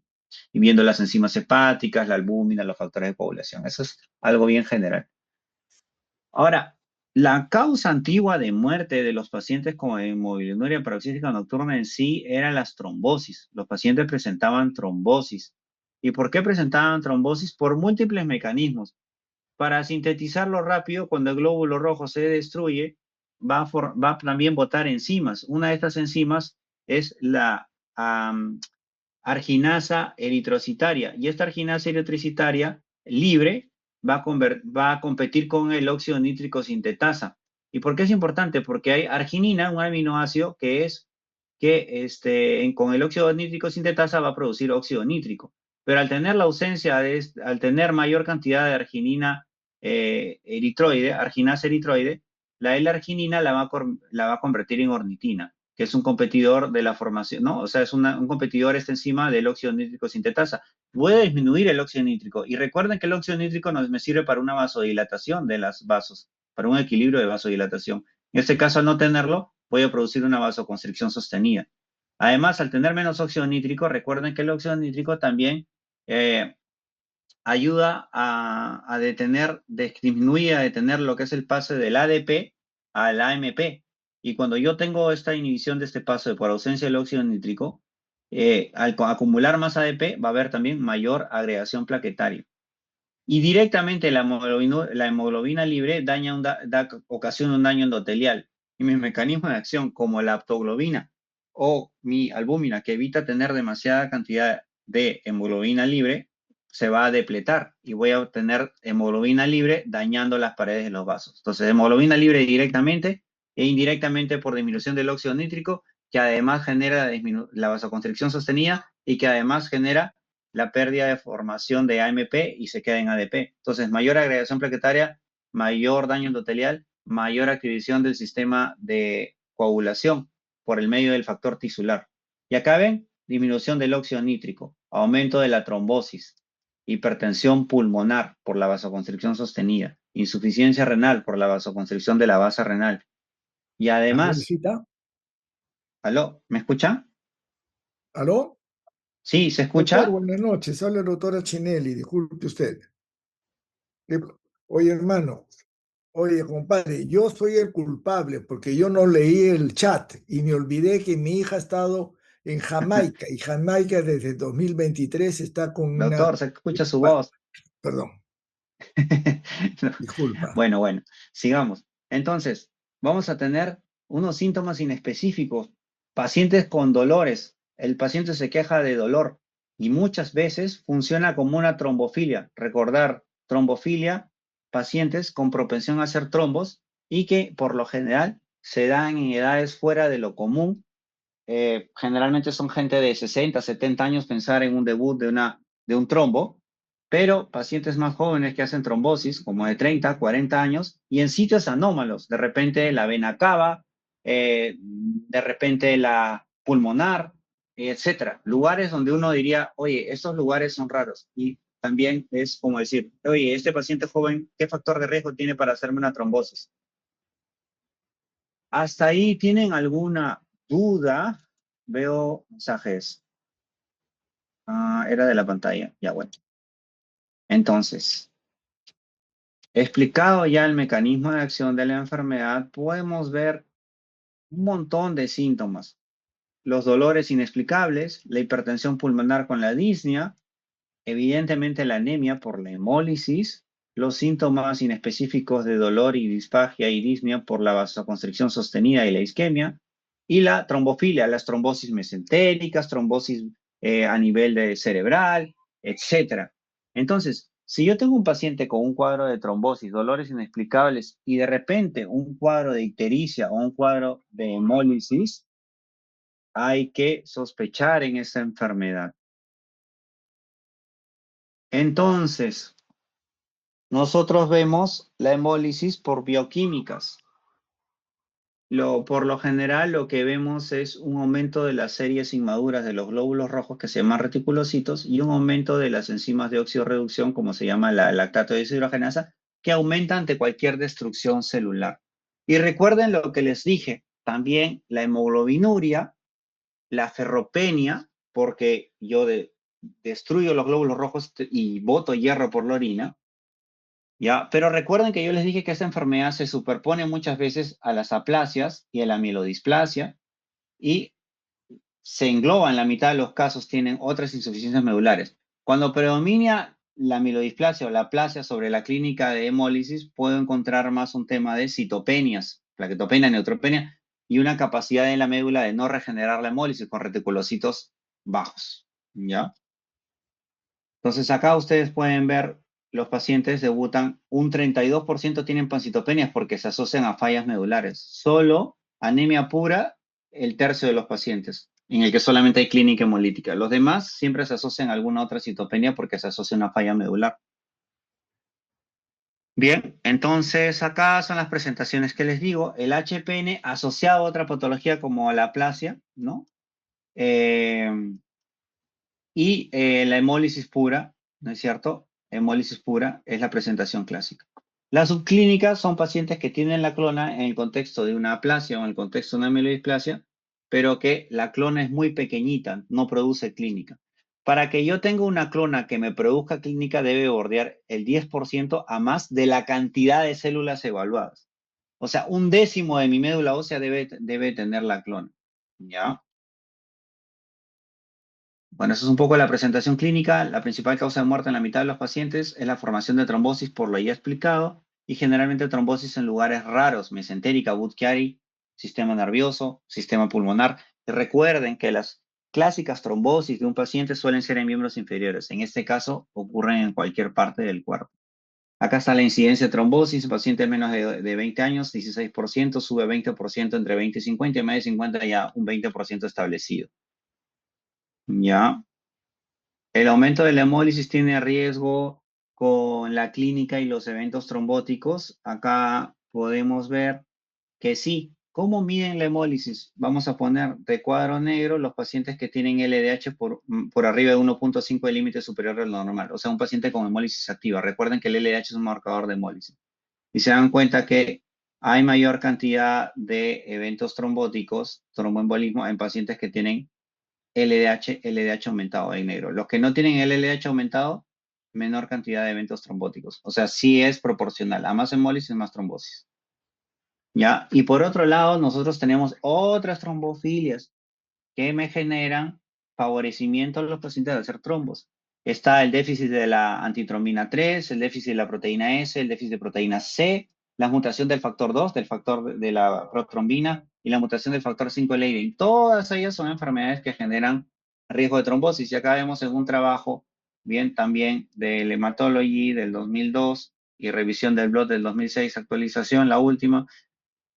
y viendo las enzimas hepáticas, la albúmina, los factores de coagulación. Eso es algo bien general. Ahora, la causa antigua de muerte de los pacientes con hemoglobinuria paroxística nocturna en sí eran las trombosis. Los pacientes presentaban trombosis. ¿Y por qué presentaban trombosis? Por múltiples mecanismos. Para sintetizarlo rápido, cuando el glóbulo rojo se destruye, va a también botar enzimas. Una de estas enzimas es la arginasa eritrocitaria. Y esta arginasa eritrocitaria libre va a competir con el óxido nítrico sintetasa. ¿Y por qué es importante? Porque hay arginina, un aminoácido con el óxido nítrico sintetasa va a producir óxido nítrico. Pero al tener la ausencia al tener mayor cantidad de arginina eritroide, arginasa eritroide, la L-arginina la va a convertir en ornitina, que es un competidor de la formación, ¿no? O sea, es un competidor esta enzima del óxido nítrico sintetasa. Voy a disminuir el óxido nítrico. Y recuerden que el óxido nítrico me sirve para una vasodilatación de los vasos, para un equilibrio de vasodilatación. En este caso, al no tenerlo, voy a producir una vasoconstricción sostenida. Además, al tener menos óxido nítrico, recuerden que el óxido nítrico también ayuda a detener, disminuye a detener lo que es el pase del ADP al AMP. Y cuando yo tengo esta inhibición de este paso por ausencia del óxido nítrico, al acumular más ADP va a haber también mayor agregación plaquetaria. Y directamente la hemoglobina libre ocasiona un daño endotelial. Y mis mecanismos de acción, como la aptoglobina o mi albúmina, que evita tener demasiada cantidad de hemoglobina libre, se va a depletar y voy a obtener hemoglobina libre dañando las paredes de los vasos. Entonces, hemoglobina libre directamente e indirectamente por disminución del óxido nítrico, que además genera la vasoconstricción sostenida y que además genera la pérdida de formación de AMP y se queda en ADP. Entonces, mayor agregación plaquetaria, mayor daño endotelial, mayor activación del sistema de coagulación por el medio del factor tisular. Y acá ven, disminución del óxido nítrico, aumento de la trombosis, hipertensión pulmonar por la vasoconstricción sostenida, insuficiencia renal por la vasoconstricción de la base renal. Y además, Abelcita, ¿aló? ¿Me escucha? ¿aló? Sí, ¿se Doctor, escucha? buenas noches. Habla la doctora Chinelli, disculpe usted. Le- Oye, hermano, oye, compadre, yo soy el culpable porque yo no leí el chat y me olvidé que mi hija ha estado en Jamaica y Jamaica desde 2023 está con una... Doctor, se escucha su Bueno, voz. perdón, disculpa. Bueno, sigamos. Entonces, vamos a tener unos síntomas inespecíficos. Pacientes con dolores. El paciente se queja de dolor y muchas veces funciona como una trombofilia. Recordar, trombofilia, pacientes con propensión a hacer trombos y que por lo general se dan en edades fuera de lo común. Generalmente son gente de 60, 70 años pensar en un debut de un trombo, pero pacientes más jóvenes que hacen trombosis, como de 30, 40 años, y en sitios anómalos, de repente la vena cava, de repente la pulmonar, etcétera. Lugares donde uno diría, oye, estos lugares son raros. Y también es como decir, oye, este paciente joven, ¿qué factor de riesgo tiene para hacerme una trombosis? ¿Hasta ahí tienen alguna duda? Veo mensajes. Era de la pantalla. Ya, bueno. Entonces, explicado ya el mecanismo de acción de la enfermedad, podemos ver un montón de síntomas. Los dolores inexplicables, la hipertensión pulmonar con la disnea, evidentemente la anemia por la hemólisis, los síntomas inespecíficos de dolor y disfagia y disnea por la vasoconstricción sostenida y la isquemia, y la trombofilia, las trombosis mesentéricas, trombosis a nivel de cerebral, etc. Entonces, si yo tengo un paciente con un cuadro de trombosis, dolores inexplicables y de repente un cuadro de ictericia o un cuadro de hemólisis, hay que sospechar en esta enfermedad. Entonces, nosotros vemos la hemólisis por bioquímicas. Por lo general, lo que vemos es un aumento de las series inmaduras de los glóbulos rojos que se llaman reticulocitos y un aumento de las enzimas de oxidorreducción, como se llama la lactato deshidrogenasa, que aumenta ante cualquier destrucción celular. Y recuerden lo que les dije, también la hemoglobinuria, la ferropenia, porque yo destruyo los glóbulos rojos y boto hierro por la orina, ¿ya? Pero recuerden que yo les dije que esta enfermedad se superpone muchas veces a las aplasias y a la mielodisplasia y se engloba en la mitad de los casos, tienen otras insuficiencias medulares. Cuando predomina la mielodisplasia o la aplasia sobre la clínica de hemólisis, puedo encontrar más un tema de citopenias, plaquetopenia, neutropenia y una capacidad en la médula de no regenerar la hemólisis con reticulocitos bajos, ¿ya? Entonces acá ustedes pueden ver los pacientes debutan, un 32% tienen pancitopenias porque se asocian a fallas medulares. Solo anemia pura, el tercio de los pacientes, en el que solamente hay clínica hemolítica. Los demás siempre se asocian a alguna otra citopenia porque se asocia a una falla medular. Bien, entonces acá son las presentaciones que les digo. El HPN asociado a otra patología como la aplasia, ¿no? Eh, la hemólisis pura, ¿no es cierto? Hemólisis pura es la presentación clásica. Las subclínicas son pacientes que tienen la clona en el contexto de una aplasia o en el contexto de una mielodisplasia, pero que la clona es muy pequeñita, no produce clínica. Para que yo tenga una clona que me produzca clínica, debe bordear el 10% a más de la cantidad de células evaluadas. O sea, un décimo de mi médula ósea debe tener la clona. ¿Ya? Bueno, eso es un poco la presentación clínica. La principal causa de muerte en la mitad de los pacientes es la formación de trombosis, por lo ya explicado, y generalmente trombosis en lugares raros, mesentérica, Budd-Chiari, sistema nervioso, sistema pulmonar. Y recuerden que las clásicas trombosis de un paciente suelen ser en miembros inferiores. En este caso, ocurren en cualquier parte del cuerpo. Acá está la incidencia de trombosis, pacientes menos de 20 años, 16%, sube 20% entre 20 y 50, y más de 50 ya un 20% establecido. ¿Ya? El aumento de la hemólisis tiene riesgo con la clínica y los eventos trombóticos. Acá podemos ver que sí. ¿Cómo miden la hemólisis? Vamos a poner de cuadro negro los pacientes que tienen LDH por arriba de 1.5 del límite superior al normal. O sea, un paciente con hemólisis activa. Recuerden que el LDH es un marcador de hemólisis. Y se dan cuenta que hay mayor cantidad de eventos trombóticos, tromboembolismo, en pacientes que tienen LDH aumentado en negro. Los que no tienen el LDH aumentado, menor cantidad de eventos trombóticos. O sea, sí es proporcional. A más hemólisis, más trombosis. ¿Ya? Y por otro lado, nosotros tenemos otras trombofilias que me generan favorecimiento a los pacientes de hacer trombos. Está el déficit de la antitrombina 3, el déficit de la proteína S, el déficit de proteína C, la mutación del factor 2, del factor de la protrombina y la mutación del factor 5 Leiden. Todas ellas son enfermedades que generan riesgo de trombosis. Y acá vemos en un trabajo, bien, también del Hematology del 2002 y revisión del Blood del 2006, actualización, la última,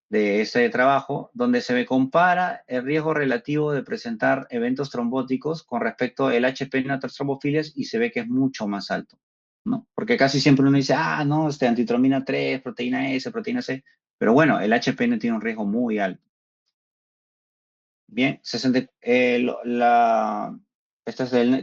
de ese trabajo, donde se me compara el riesgo relativo de presentar eventos trombóticos con respecto al HP en otras trombofilias y se ve que es mucho más alto, ¿no? Porque casi siempre uno dice, no, antitrombina 3, proteína S, proteína C, pero bueno, el HPN tiene un riesgo muy alto. Bien, 60,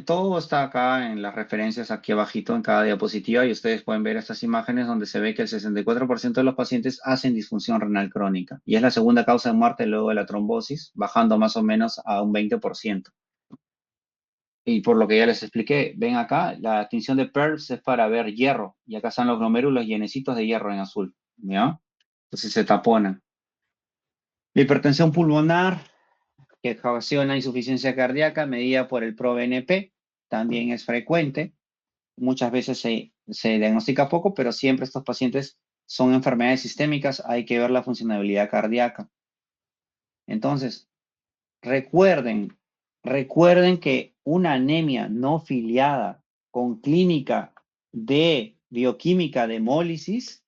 todo está acá en las referencias aquí abajito en cada diapositiva y ustedes pueden ver estas imágenes donde se ve que el 64% de los pacientes hacen disfunción renal crónica y es la segunda causa de muerte luego de la trombosis, bajando más o menos a un 20%. Y por lo que ya les expliqué, ven acá, la tinción de PERS es para ver hierro y acá están los glomérulos llenecitos de hierro en azul, ¿ya? Entonces se taponan. La hipertensión pulmonar que ocasiona insuficiencia cardíaca medida por el ProBNP, también es frecuente. Muchas veces se diagnostica poco, pero siempre estos pacientes son enfermedades sistémicas, hay que ver la funcionalidad cardíaca. Entonces, recuerden que una anemia no filiada con clínica de bioquímica de hemólisis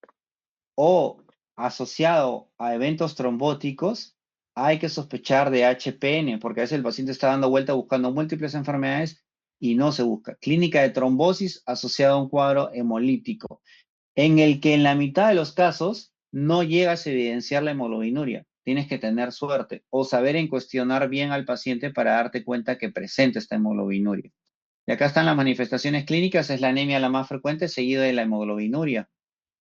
o asociado a eventos trombóticos, hay que sospechar de HPN, porque a veces el paciente está dando vuelta buscando múltiples enfermedades y no se busca. Clínica de trombosis asociada a un cuadro hemolítico, en el que en la mitad de los casos no llegas a evidenciar la hemoglobinuria. Tienes que tener suerte o saber en cuestionar bien al paciente para darte cuenta que presenta esta hemoglobinuria. Y acá están las manifestaciones clínicas, es la anemia la más frecuente, seguida de la hemoglobinuria.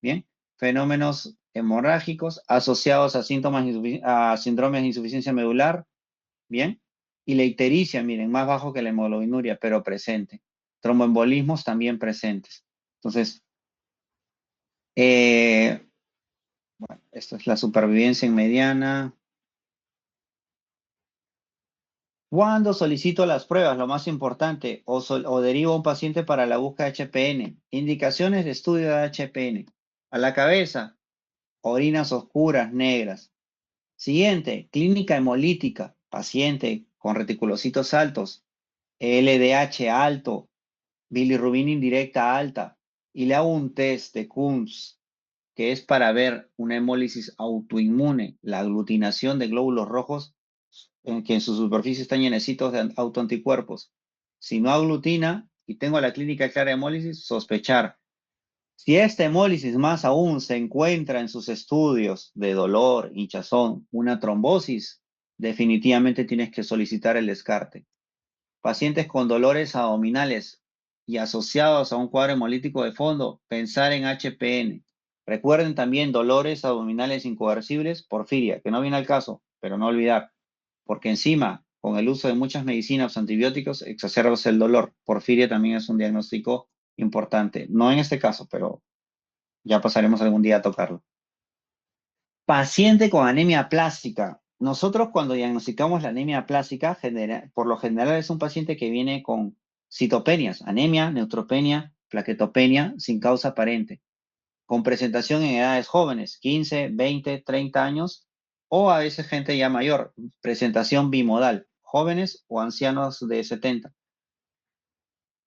Bien, fenómenos hemorrágicos asociados a a síndromes de insuficiencia medular, bien, y la ictericia, miren, más bajo que la hemoglobinuria, pero presente. Tromboembolismos también presentes. Entonces, bueno, esto es la supervivencia en mediana. ¿Cuándo solicito las pruebas? Lo más importante, o derivo a un paciente para la búsqueda de HPN. Indicaciones de estudio de HPN. A la cabeza, orinas oscuras, negras. Siguiente, clínica hemolítica, paciente con reticulocitos altos, LDH alto, bilirrubina indirecta alta, y le hago un test de Coombs, que es para ver una hemólisis autoinmune, la aglutinación de glóbulos rojos, que en su superficie están llenecitos de autoanticuerpos. Si no aglutina y tengo la clínica clara de hemólisis, sospechar Si esta hemólisis más aún se encuentra en sus estudios de dolor, hinchazón, una trombosis, definitivamente tienes que solicitar el descarte. Pacientes con dolores abdominales y asociados a un cuadro hemolítico de fondo, pensar en HPN. Recuerden también dolores abdominales incoercibles, porfiria, que no viene al caso, pero no olvidar, porque encima, con el uso de muchas medicinas o antibióticos, exacerbas el dolor. Porfiria también es un diagnóstico importante. No en este caso, pero ya pasaremos algún día a tocarlo. Paciente con anemia plástica. Nosotros cuando diagnosticamos la anemia plástica, por lo general es un paciente que viene con citopenias, anemia, neutropenia, plaquetopenia sin causa aparente, con presentación en edades jóvenes, 15, 20, 30 años, o a veces gente ya mayor, presentación bimodal, jóvenes o ancianos de 70.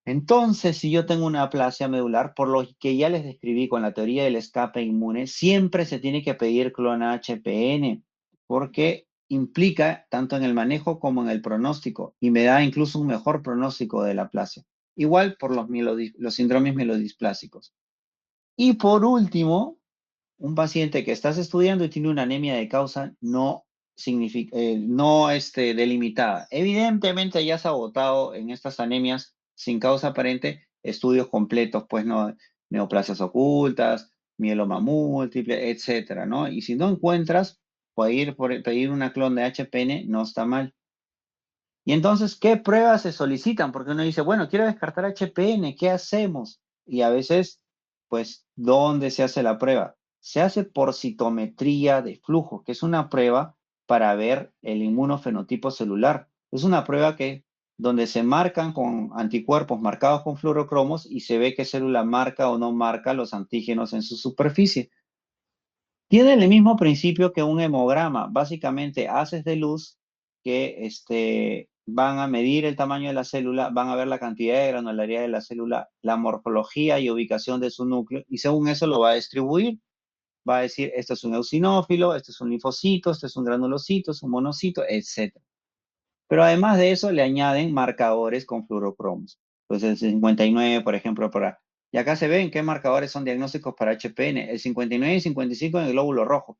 Entonces, si yo tengo una aplasia medular, por lo que ya les describí con la teoría del escape inmune, siempre se tiene que pedir clona HPN, porque implica tanto en el manejo como en el pronóstico, y me da incluso un mejor pronóstico de la aplasia. Igual por los síndromes mielodisplásicos. Y por último, un paciente que estás estudiando y tiene una anemia de causa delimitada. Evidentemente ya se ha agotado en estas anemias sin causa aparente estudios completos, pues no, neoplasias ocultas, mieloma múltiple, etcétera, ¿no? Y si no encuentras, pedir una clon de HPN no está mal. Y entonces, ¿qué pruebas se solicitan? Porque uno dice, bueno, quiero descartar HPN, ¿qué hacemos? Y a veces, pues, ¿dónde se hace la prueba? Se hace por citometría de flujo, que es una prueba para ver el inmunofenotipo celular. Es una prueba donde se marcan con anticuerpos marcados con fluorocromos y se ve qué célula marca o no marca los antígenos en su superficie. Tiene el mismo principio que un hemograma. Básicamente, haces de luz que van a medir el tamaño de la célula, van a ver la cantidad de granularidad de la célula, la morfología y ubicación de su núcleo, y según eso lo va a distribuir. Va a decir, este es un eosinófilo, este es un linfocito, este es un granulocito, es un monocito, etc. Pero además de eso, le añaden marcadores con fluorocromos. Entonces, el 59, por ejemplo, y acá se ven qué marcadores son diagnósticos para HPN. El 59 y 55 en el glóbulo rojo.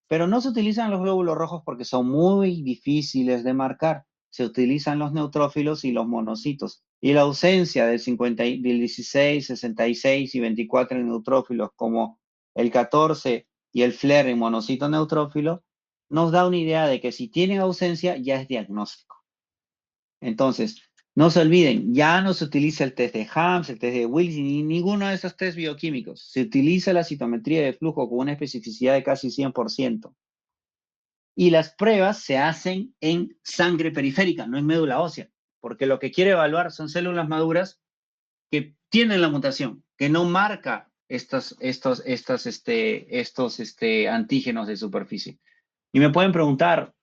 Pero no se utilizan los glóbulos rojos porque son muy difíciles de marcar. Se utilizan los neutrófilos y los monocitos. Y la ausencia del 16, 66 y 24 en neutrófilos, como el 14 y el FLAIR en monocito neutrófilo, nos da una idea de que si tienen ausencia ya es diagnóstico. Entonces, no se olviden, ya no se utiliza el test de Hams, el test de Wilson, ni ninguno de esos test bioquímicos. Se utiliza la citometría de flujo con una especificidad de casi 100%. Y las pruebas se hacen en sangre periférica, no en médula ósea, porque lo que quiere evaluar son células maduras que tienen la mutación, que no marca estos antígenos de superficie. Y me pueden preguntar,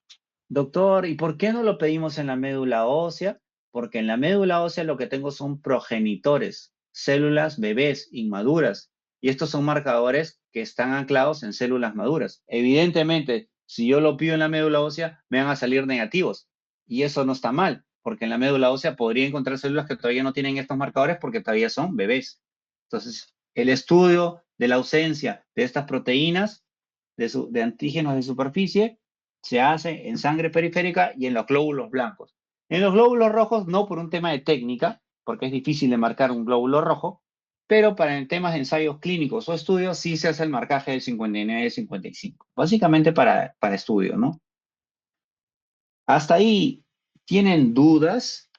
doctor, ¿y por qué no lo pedimos en la médula ósea? Porque en la médula ósea lo que tengo son progenitores, células bebés inmaduras. Y estos son marcadores que están anclados en células maduras. Evidentemente, si yo lo pido en la médula ósea, me van a salir negativos. Y eso no está mal, porque en la médula ósea podría encontrar células que todavía no tienen estos marcadores porque todavía son bebés. Entonces, el estudio de la ausencia de estas proteínas, de antígenos de superficie, se hace en sangre periférica y en los glóbulos blancos. En los glóbulos rojos, no por un tema de técnica, porque es difícil de marcar un glóbulo rojo, pero para temas de ensayos clínicos o estudios sí se hace el marcaje del 59 y 55. Básicamente para estudio, ¿no? Hasta ahí, ¿tienen dudas?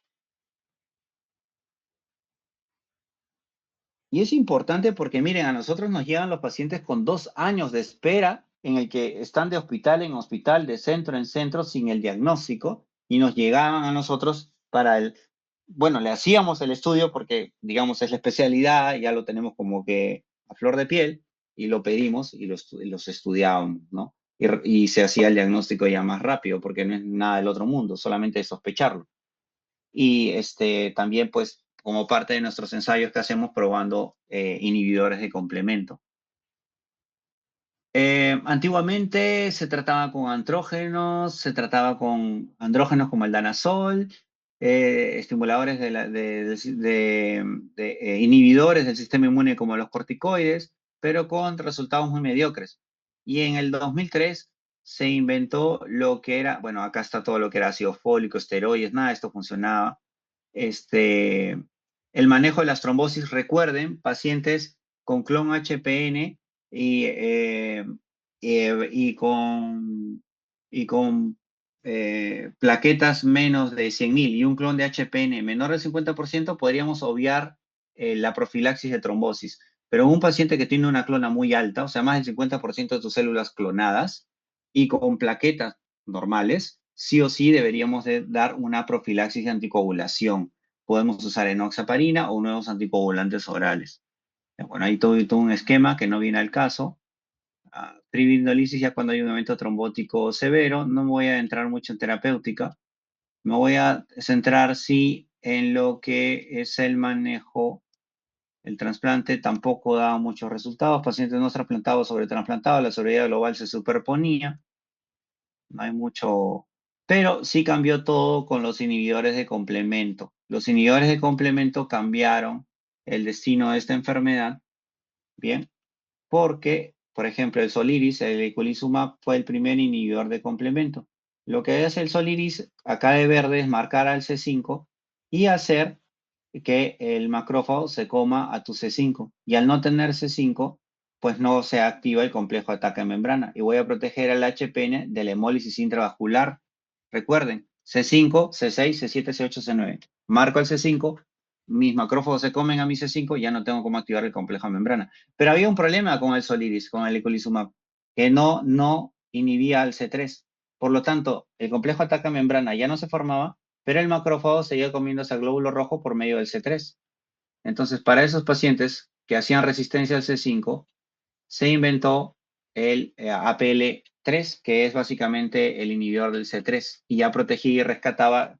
Y es importante porque, miren, a nosotros nos llegan los pacientes con 2 años de espera en el que están de hospital en hospital, de centro en centro, sin el diagnóstico, y nos llegaban a nosotros bueno, le hacíamos el estudio porque, digamos, es la especialidad, ya lo tenemos como que a flor de piel, y lo pedimos y los estudiábamos, ¿no? Y se hacía el diagnóstico ya más rápido, porque no es nada del otro mundo, solamente sospecharlo. Y también, pues, como parte de nuestros ensayos que hacemos probando inhibidores de complemento. Antiguamente se trataba con andrógenos, se trataba con andrógenos como el danazol, estimuladores inhibidores del sistema inmune como los corticoides, pero con resultados muy mediocres. Y en el 2003 se inventó lo que era, bueno, acá está todo lo que era ácido fólico, esteroides, nada de esto funcionaba. El manejo de las trombosis, recuerden, pacientes con clon HPN y con plaquetas menos de 100.000 y un clon de HPN menor del 50%, podríamos obviar la profilaxis de trombosis. Pero un paciente que tiene una clona muy alta, o sea, más del 50% de tus células clonadas, y con plaquetas normales, sí o sí deberíamos de dar una profilaxis de anticoagulación. Podemos usar enoxaparina o nuevos anticoagulantes orales. Bueno, ahí todo un esquema que no viene al caso. Tribindolisis ya cuando hay un evento trombótico severo. No me voy a entrar mucho en terapéutica. Me voy a centrar, sí, en lo que es el manejo. El trasplante tampoco da muchos resultados. Pacientes no trasplantados sobre trasplantados, la sobrevida global se superponía. No hay mucho, pero sí cambió todo con los inhibidores de complemento. Los inhibidores de complemento cambiaron el destino de esta enfermedad, ¿bien? Porque, por ejemplo, el Soliris, el eculizumab, fue el primer inhibidor de complemento. Lo que hace el Soliris, acá de verde, es marcar al C5 y hacer que el macrófago se coma a tu C5. Y al no tener C5, pues no se activa el complejo de ataque de membrana. Y voy a proteger al HPN de la hemólisis intravascular. Recuerden, C5, C6, C7, C8, C9. Marco el C5, mis macrófagos se comen a mi C5, ya no tengo cómo activar el complejo de membrana. Pero había un problema con el Soliris, con el eculizumab, que no inhibía al C3. Por lo tanto, el complejo de ataque de membrana ya no se formaba, pero el macrófago seguía comiéndose al glóbulo rojo por medio del C3. Entonces, para esos pacientes que hacían resistencia al C5, se inventó el APL3, que es básicamente el inhibidor del C3, y ya protegía y rescataba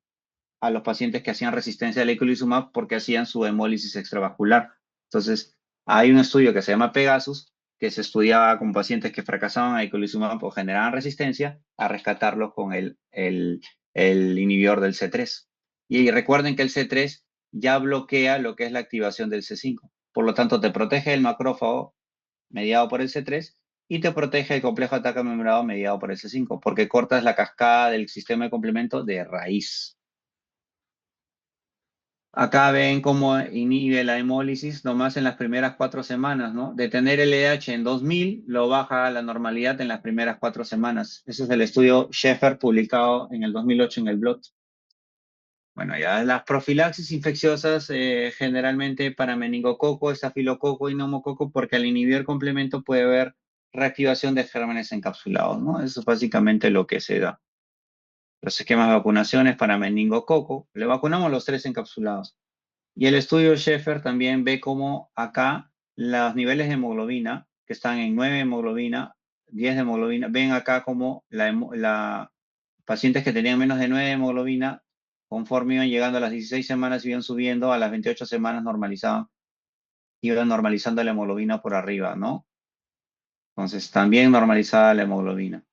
a los pacientes que hacían resistencia al eculizumab porque hacían su hemólisis extravascular. Entonces, hay un estudio que se llama Pegasus, que se estudiaba con pacientes que fracasaban a eculizumab o generaban resistencia, a rescatarlos con el inhibidor del C3. Y recuerden que el C3 ya bloquea lo que es la activación del C5. Por lo tanto, te protege el macrófago mediado por el C3 y te protege el complejo de ataque membrado mediado por el C5, porque cortas la cascada del sistema de complemento de raíz. Acá ven cómo inhibe la hemólisis nomás en las primeras 4 semanas, ¿no? De tener el LH en 2000, lo baja a la normalidad en las primeras 4 semanas. Ese es el estudio Schaeffer publicado en el 2008 en el Blood. Bueno, ya las profilaxis infecciosas generalmente para meningococo, estafilococo y neumococo, porque al inhibir el complemento puede haber reactivación de gérmenes encapsulados, ¿no? Eso es básicamente lo que se da. Los esquemas de vacunaciones para meningococo, le vacunamos los 3 encapsulados. Y el estudio Schaeffer también ve cómo acá los niveles de hemoglobina, que están en 9 de hemoglobina, 10 de hemoglobina, ven acá como la pacientes que tenían menos de 9 de hemoglobina, conforme iban llegando a las 16 semanas, iban subiendo, a las 28 semanas normalizaban, iban normalizando la hemoglobina por arriba, ¿no? Entonces, también normalizada la hemoglobina.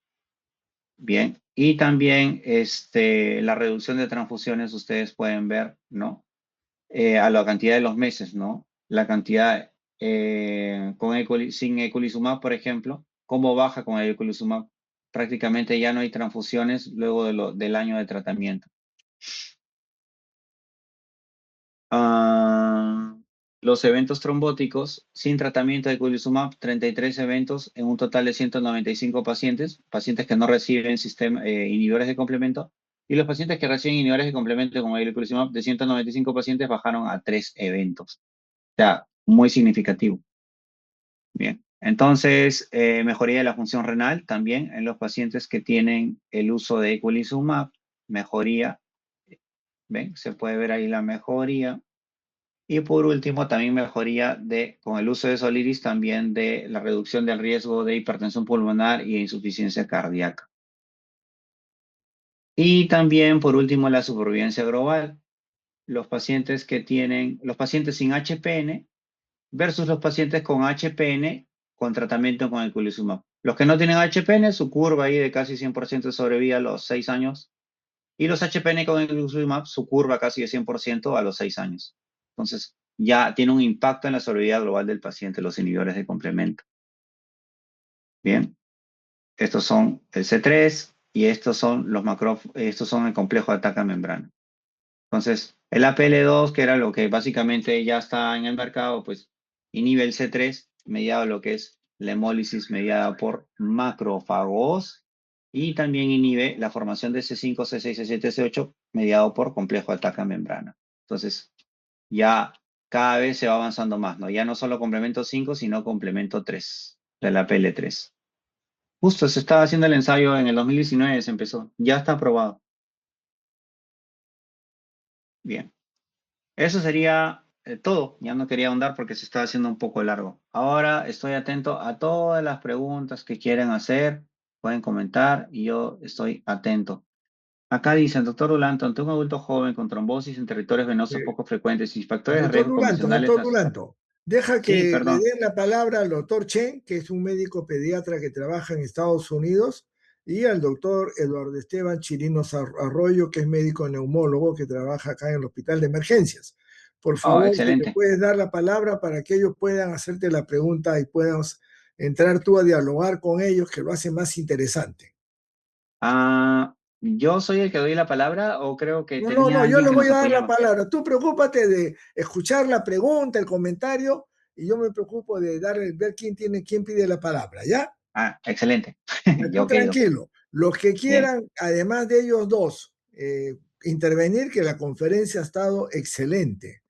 Bien. Y también la reducción de transfusiones, ustedes pueden ver, ¿no? A la cantidad de los meses, ¿no? La cantidad sin eculizumab, por ejemplo, cómo baja con el eculizumab. Prácticamente ya no hay transfusiones luego del año de tratamiento. Los eventos trombóticos sin tratamiento de eculizumab, 33 eventos en un total de 195 pacientes, pacientes que no reciben inhibidores de complemento, y los pacientes que reciben inhibidores de complemento como el eculizumab, de 195 pacientes bajaron a 3 eventos. O sea, muy significativo. Bien, entonces mejoría de la función renal también en los pacientes que tienen el uso de eculizumab, mejoría, ven, se puede ver ahí la mejoría. Y por último, también mejoría con el uso de Soliris, también de la reducción del riesgo de hipertensión pulmonar y de insuficiencia cardíaca. Y también, por último, la supervivencia global. Los pacientes sin HPN versus los pacientes con HPN con tratamiento con eculizumab. Los que no tienen HPN, su curva ahí de casi 100% de sobrevida a los 6 años Y los HPN con eculizumab, su curva casi de 100% a los 6 años. Entonces, ya tiene un impacto en la sobrevida global del paciente, los inhibidores de complemento. Bien, estos son el C3 y estos son estos son el complejo de ataque a membrana. Entonces, el APL2, que era lo que básicamente ya está en el mercado, pues inhibe el C3, mediado lo que es la hemólisis mediada por macrófagos, y también inhibe la formación de C5, C6, C7, C8, mediado por complejo de ataque a membrana. Entonces, ya cada vez se va avanzando más, ¿no? Ya no solo complemento 5, sino complemento 3, de la PL3. Justo se estaba haciendo el ensayo en el 2019, se empezó. Ya está aprobado. Bien. Eso sería todo. Ya no quería ahondar porque se está haciendo un poco largo. Ahora estoy atento a todas las preguntas que quieran hacer. Pueden comentar y yo estoy atento. Acá dicen, doctor Dulanto, ante un adulto joven con trombosis en territorios venosos Eh, poco frecuentes y factores de Doctor riesgo Dulanto, convencionales. doctor Dulanto, deja Sí, que le perdón. den la palabra al doctor Chen, que es un médico pediatra que trabaja en Estados Unidos, y al doctor Eduardo Esteban Chirinos Arroyo, que es médico neumólogo que trabaja acá en el Hospital de Emergencias. Por Oh, favor, si le excelente. puedes dar la palabra para que ellos puedan hacerte la pregunta y puedas entrar tú a dialogar con ellos, que lo hace más interesante. ¿Yo soy el que doy la palabra o creo que No, no, tenía no, yo alguien le que voy nos a dar la apoyaba? palabra. Tú preocúpate de escuchar la pregunta, el comentario, y yo me preocupo de ver quién pide la palabra, ¿ya? Excelente. Ya Ya, tú ok, doctor. tranquilo. Los que Bien. quieran, además de ellos dos, intervenir, que la conferencia ha estado excelente.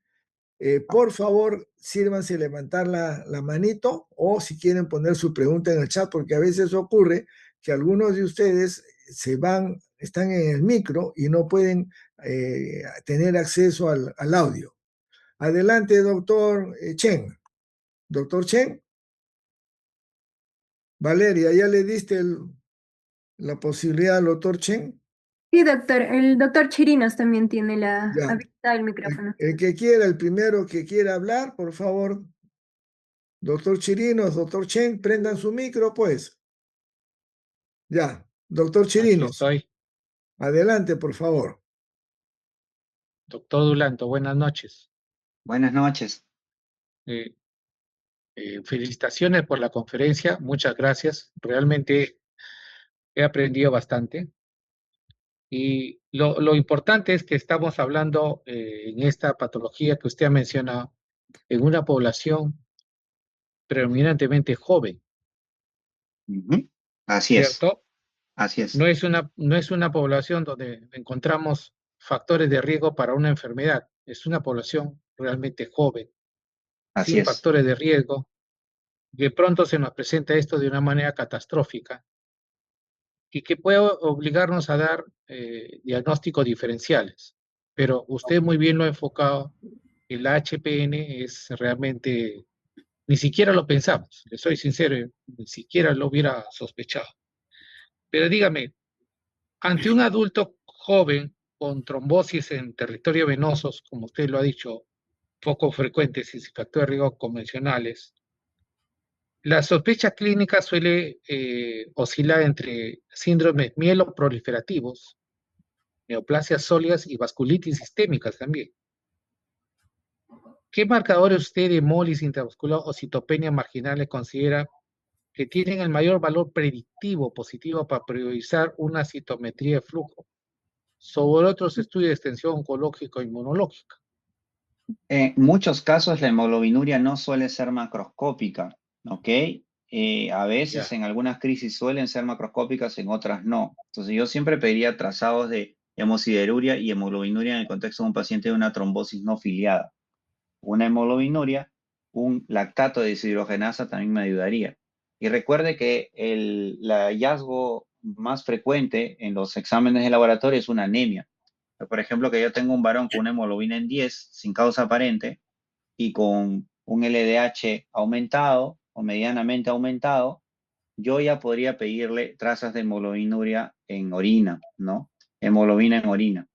Por favor, sírvanse levantar la manito o si quieren poner su pregunta en el chat, porque a veces ocurre que algunos de ustedes están en el micro y no pueden tener acceso al audio. Adelante, doctor Chen. Doctor Chen, Valeria, ¿ya le diste la posibilidad al doctor Chen? Sí, doctor. El doctor Chirinos también tiene la Ya. habilitado el El, micrófono. el que quiera, el primero que quiera hablar, por favor, doctor Chirinos, doctor Chen, prendan su micro, pues. Ya, doctor Aquí Chirinos, estoy, adelante, por favor. doctor Dulanto, buenas noches. Buenas noches. Eh, Felicitaciones por la conferencia, muchas gracias. Realmente he aprendido bastante. Y lo importante es que estamos hablando en esta patología que usted ha mencionado, en una población predominantemente joven, Ujú. Así es. ¿cierto? Así es. No es una población donde encontramos factores de riesgo para una enfermedad, es una población realmente joven, Así sin es. factores de riesgo. De pronto se nos presenta esto de una manera catastrófica y que puede obligarnos a dar diagnósticos diferenciales. Pero usted muy bien lo ha enfocado, el HPN es realmente, ni siquiera lo pensamos, le soy sincero, ni siquiera lo hubiera sospechado. Pero dígame, ante un adulto joven con trombosis en territorio venosos, como usted lo ha dicho, poco frecuentes y sin factores de riesgo convencionales, la sospecha clínica suele oscilar entre síndromes mieloproliferativos, neoplasias sólidas y vasculitis sistémicas también. ¿Qué marcadores usted de hemólisis intravascular o citopenia marginal le considera que tienen el mayor valor predictivo positivo para priorizar una citometría de flujo sobre otros estudios de extensión oncológica o inmunológica? En muchos casos la hemoglobinuria no suele ser macroscópica, ¿ok? A veces Ya, en algunas crisis suelen ser macroscópicas, en otras no. Entonces yo siempre pediría trazados de hemosideruria y hemoglobinuria en el contexto de un paciente de una trombosis no filiada. Una hemoglobinuria, un lactato de deshidrogenasa también me ayudaría. Y recuerde que el hallazgo más frecuente en los exámenes de laboratorio es una anemia. Por ejemplo, que yo tengo un varón con una hemoglobina en 10 sin causa aparente y con un LDH aumentado o medianamente aumentado, yo ya podría pedirle trazas de hemoglobinuria en orina, ¿no? Hemoglobina en orina.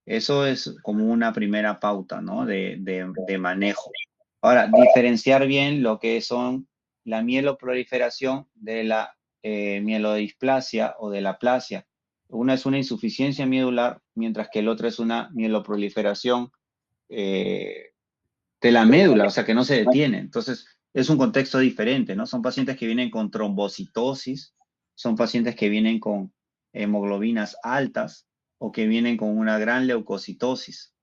Eso es como una primera pauta, ¿no? De manejo. Ahora, diferenciar bien lo que son la mieloproliferación de la mielodisplasia o de la plasia. Una es una insuficiencia miedular, mientras que el otro es una mieloproliferación de la médula, o sea, que no se detiene. Entonces, es un contexto diferente, ¿no? Son pacientes que vienen con trombocitosis, son pacientes que vienen con hemoglobinas altas o que vienen con una gran leucocitosis,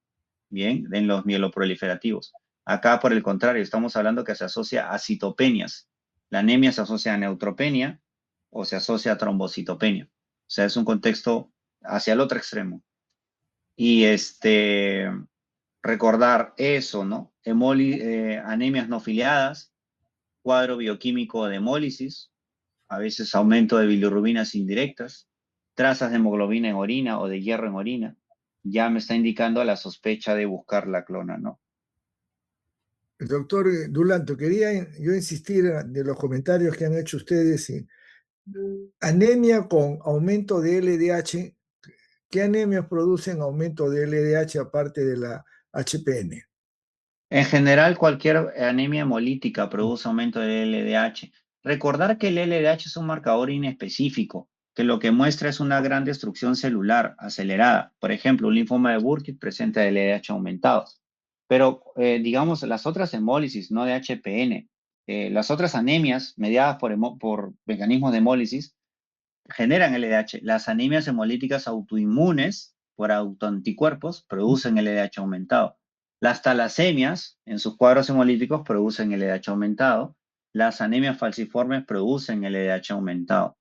¿bien? En los mieloproliferativos. Acá, por el contrario, estamos hablando que se asocia a citopenias. La anemia se asocia a neutropenia o se asocia a trombocitopenia. O sea, es un contexto hacia el otro extremo. Y recordar eso, ¿no? Anemias no filiadas, cuadro bioquímico de hemólisis, a veces aumento de bilirrubinas indirectas, trazas de hemoglobina en orina o de hierro en orina, ya me está indicando la sospecha de buscar la clona, ¿no? Doctor Dulanto, quería yo insistir de los comentarios que han hecho ustedes. Anemia con aumento de LDH, ¿qué anemias producen aumento de LDH aparte de la HPN? En general, cualquier anemia hemolítica produce aumento del LDH. Recordar que el LDH es un marcador inespecífico, que lo que muestra es una gran destrucción celular acelerada. Por ejemplo, un linfoma de Burkitt presenta LDH aumentado. Pero, digamos, las otras hemólisis, no de HPN, las otras anemias mediadas por mecanismos de hemólisis, generan LDH. Las anemias hemolíticas autoinmunes por autoanticuerpos producen LDH aumentado. Las talasemias en sus cuadros hemolíticos producen LDH aumentado. Las anemias falciformes producen LDH aumentado.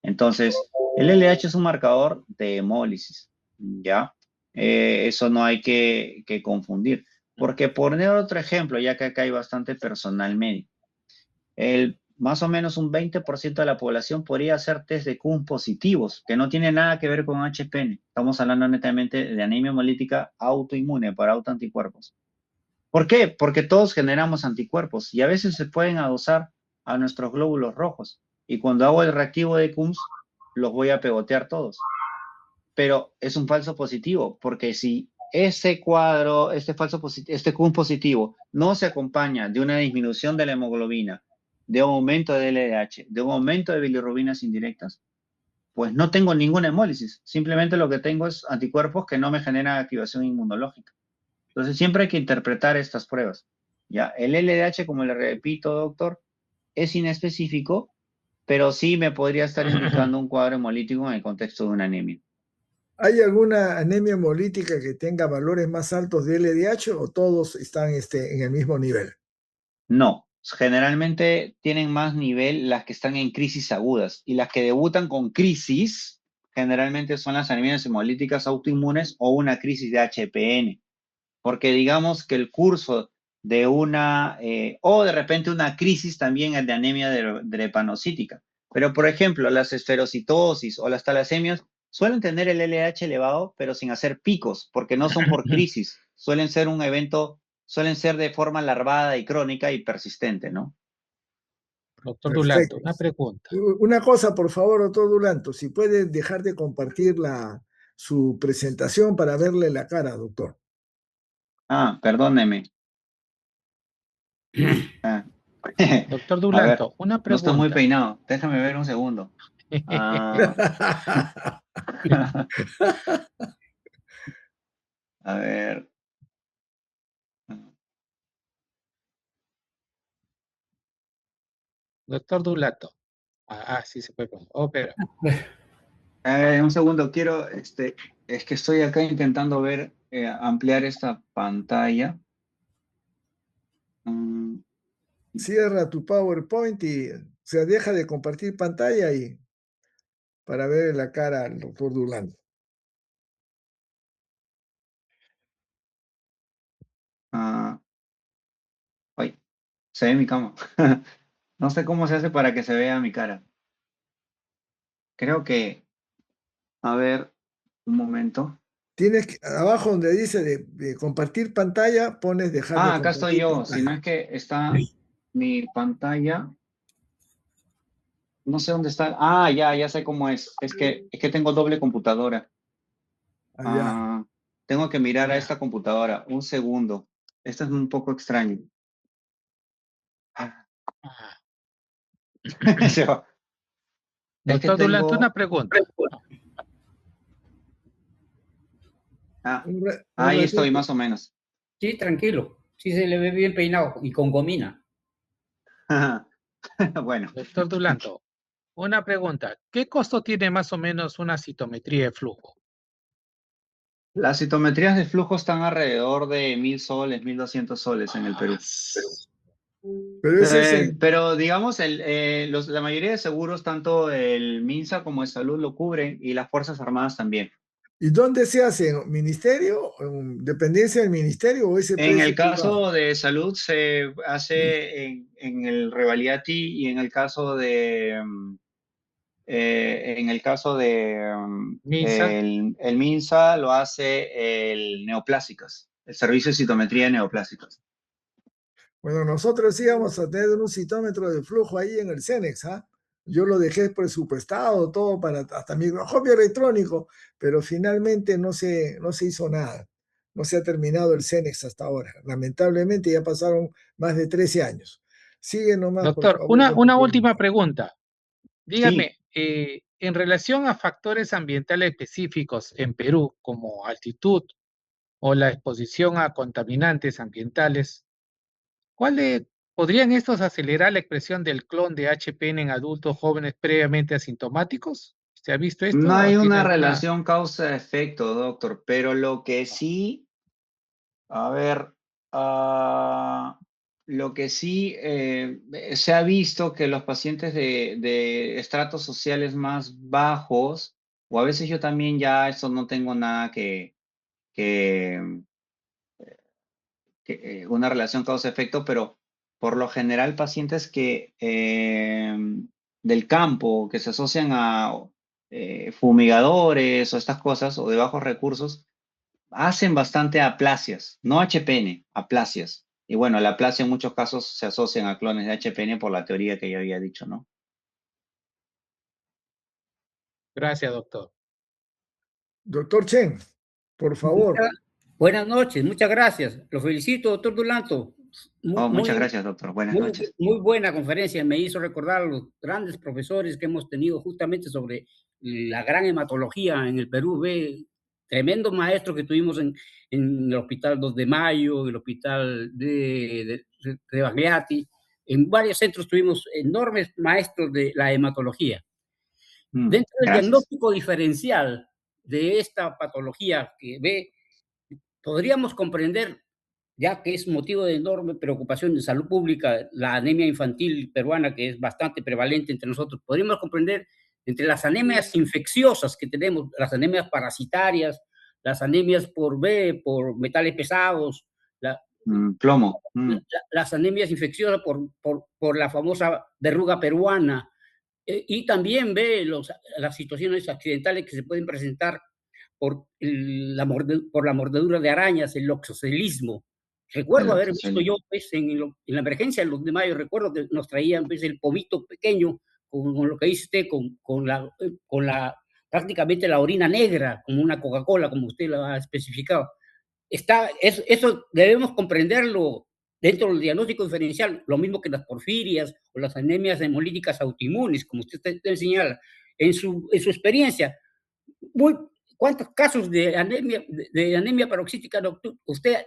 Entonces, el LDH es un marcador de hemólisis, ¿ya? Eso no hay que confundir. Porque poner otro ejemplo, ya que acá hay bastante personal médico, más o menos un 20% de la población podría hacer test de CUM positivos, que no tiene nada que ver con HPN. Estamos hablando netamente de anemia hemolítica autoinmune para autoanticuerpos. ¿Por qué? Porque todos generamos anticuerpos y a veces se pueden adosar a nuestros glóbulos rojos. Y cuando hago el reactivo de CUMS, los voy a pegotear todos. Pero es un falso positivo, porque si ese cuadro, este CUM positivo, no se acompaña de una disminución de la hemoglobina, de un aumento de LDH, de un aumento de bilirrubinas indirectas, pues no tengo ninguna hemólisis. Simplemente lo que tengo es anticuerpos que no me generan activación inmunológica. Entonces siempre hay que interpretar estas pruebas. Ya, el LDH, como le repito, doctor, es inespecífico, pero sí me podría estar indicando un cuadro hemolítico en el contexto de una anemia. ¿Hay alguna anemia hemolítica que tenga valores más altos de LDH o todos están en el mismo nivel? No, generalmente tienen más nivel las que están en crisis agudas y las que debutan con crisis generalmente son las anemias hemolíticas autoinmunes o una crisis de HPN, porque digamos que el curso de o de repente una crisis también es de anemia drepanocítica. Pero por ejemplo, las esferocitosis o las talasemias suelen tener el LH elevado, pero sin hacer picos, porque no son por crisis, suelen ser suelen ser de forma larvada y crónica y persistente, ¿no? Doctor Dulanto, Perfecto. una pregunta. Una cosa, por favor, doctor Dulanto, si puede dejar de compartir su presentación para verle la cara, doctor. Ah, perdóneme. Ah. Doctor A ver, Dulanto, una no estoy muy pregunta. peinado. Déjame ver un segundo. Ah, a ver. Doctor Dulanto. Sí se puede. Oh, pero, Un segundo, es que estoy acá intentando ver, ampliar esta pantalla. Mm, Cierra tu PowerPoint y se deja de compartir pantalla y para ver la cara al doctor Dulanto. ah, ay, se ve mi cama. No sé cómo se hace para que se vea mi cara. Creo que, a ver, un momento. Tienes que, abajo donde dice de compartir pantalla, pones dejar de Ah, acá estoy compartir yo. Si no pantalla. es que está mi pantalla. No sé dónde está. Ah, ya sé cómo es. Es que tengo doble computadora. Allá. Ah, tengo que mirar a ya. esta computadora. Un segundo. Esto es un poco extraño. Ah, Ah. se va. Es que Doctor Dulanto, una tengo. pregunta. Ah, Un ra- un ahí estoy, ratito. más o menos. Sí, tranquilo. Sí se le ve bien peinado y con gomina. Bueno, Doctor Dulanto, una pregunta. ¿Qué costo tiene más o menos una citometría de flujo? las citometrías de flujo están alrededor de 1.000 soles, 1.200 soles en el Perú. Pero ese es Pero digamos, la mayoría de seguros, tanto el MINSA como el Salud lo cubren y las Fuerzas Armadas también. ¿Y dónde se hace? ¿En ministerio? ¿En dependencia del ministerio o ese En precio el privado? caso de salud se hace en el Revaliati y en el caso de ¿Minsa? el MINSA lo hace el Neoplásicas, el servicio de citometría de Neoplásicas. Bueno, nosotros íbamos a tener un citómetro de flujo ahí en el CENEX, ¿ah? Yo lo dejé presupuestado, todo para hasta microscopio electrónico, pero finalmente no se hizo nada. No se ha terminado el CENEX hasta ahora. Lamentablemente ya pasaron más de 13 años. Sigue nomás, por Doctor, favor, una, con tu una última pregunta. pregunta. Sí, Dígame, en relación a factores ambientales específicos en Perú, como altitud o la exposición a contaminantes ambientales, ¿podrían estos acelerar la expresión del clon de HPN en adultos jóvenes previamente asintomáticos? ¿Se ha visto esto no o hay tiene una alguna? relación causa-efecto, doctor, pero lo que sí, a ver, lo que sí se ha visto que los pacientes de estratos sociales más bajos, o a veces yo también ya eso no tengo nada que una relación causa-efecto, pero por lo general pacientes que del campo, que se asocian a fumigadores o estas cosas, o de bajos recursos, hacen bastante aplasias, no HPN, aplasias. Y bueno, la aplasia en muchos casos se asocian a clones de HPN por la teoría que ya había dicho, ¿no? Gracias, doctor. Doctor Chen, por favor. Buenas noches, muchas gracias. Lo felicito, doctor Dulanto. Muy, Oh, muchas muy, gracias, doctor. Buenas muy, noches. muy buena conferencia. Me hizo recordar a los grandes profesores que hemos tenido justamente sobre la gran hematología en el Perú. Ve, tremendo maestro que tuvimos en el Hospital 2 de Mayo, el Hospital de Bagliati. En varios centros tuvimos enormes maestros de la hematología. Dentro del Gracias. diagnóstico diferencial de esta patología que ve, podríamos comprender, ya que es motivo de enorme preocupación de salud pública, la anemia infantil peruana, que es bastante prevalente entre nosotros, podríamos comprender entre las anemias infecciosas que tenemos, las anemias parasitarias, las anemias por B, por metales pesados, la, Plomo. las anemias infecciosas por la famosa verruga peruana, y también ve las situaciones accidentales que se pueden presentar por la mordedura de arañas, el oxocelismo. El Recuerdo haber visto oxocelismo. yo pues, en la emergencia del 2 de mayo, recuerdo que nos traían pues, el pomito pequeño, con lo que dice usted, prácticamente la orina negra, como una Coca-Cola, como usted lo ha especificado. Eso debemos comprenderlo dentro del diagnóstico diferencial, lo mismo que las porfirias o las anemias hemolíticas autoinmunes, como usted señala. En su experiencia, muy, ¿cuántos casos de anemia paroxística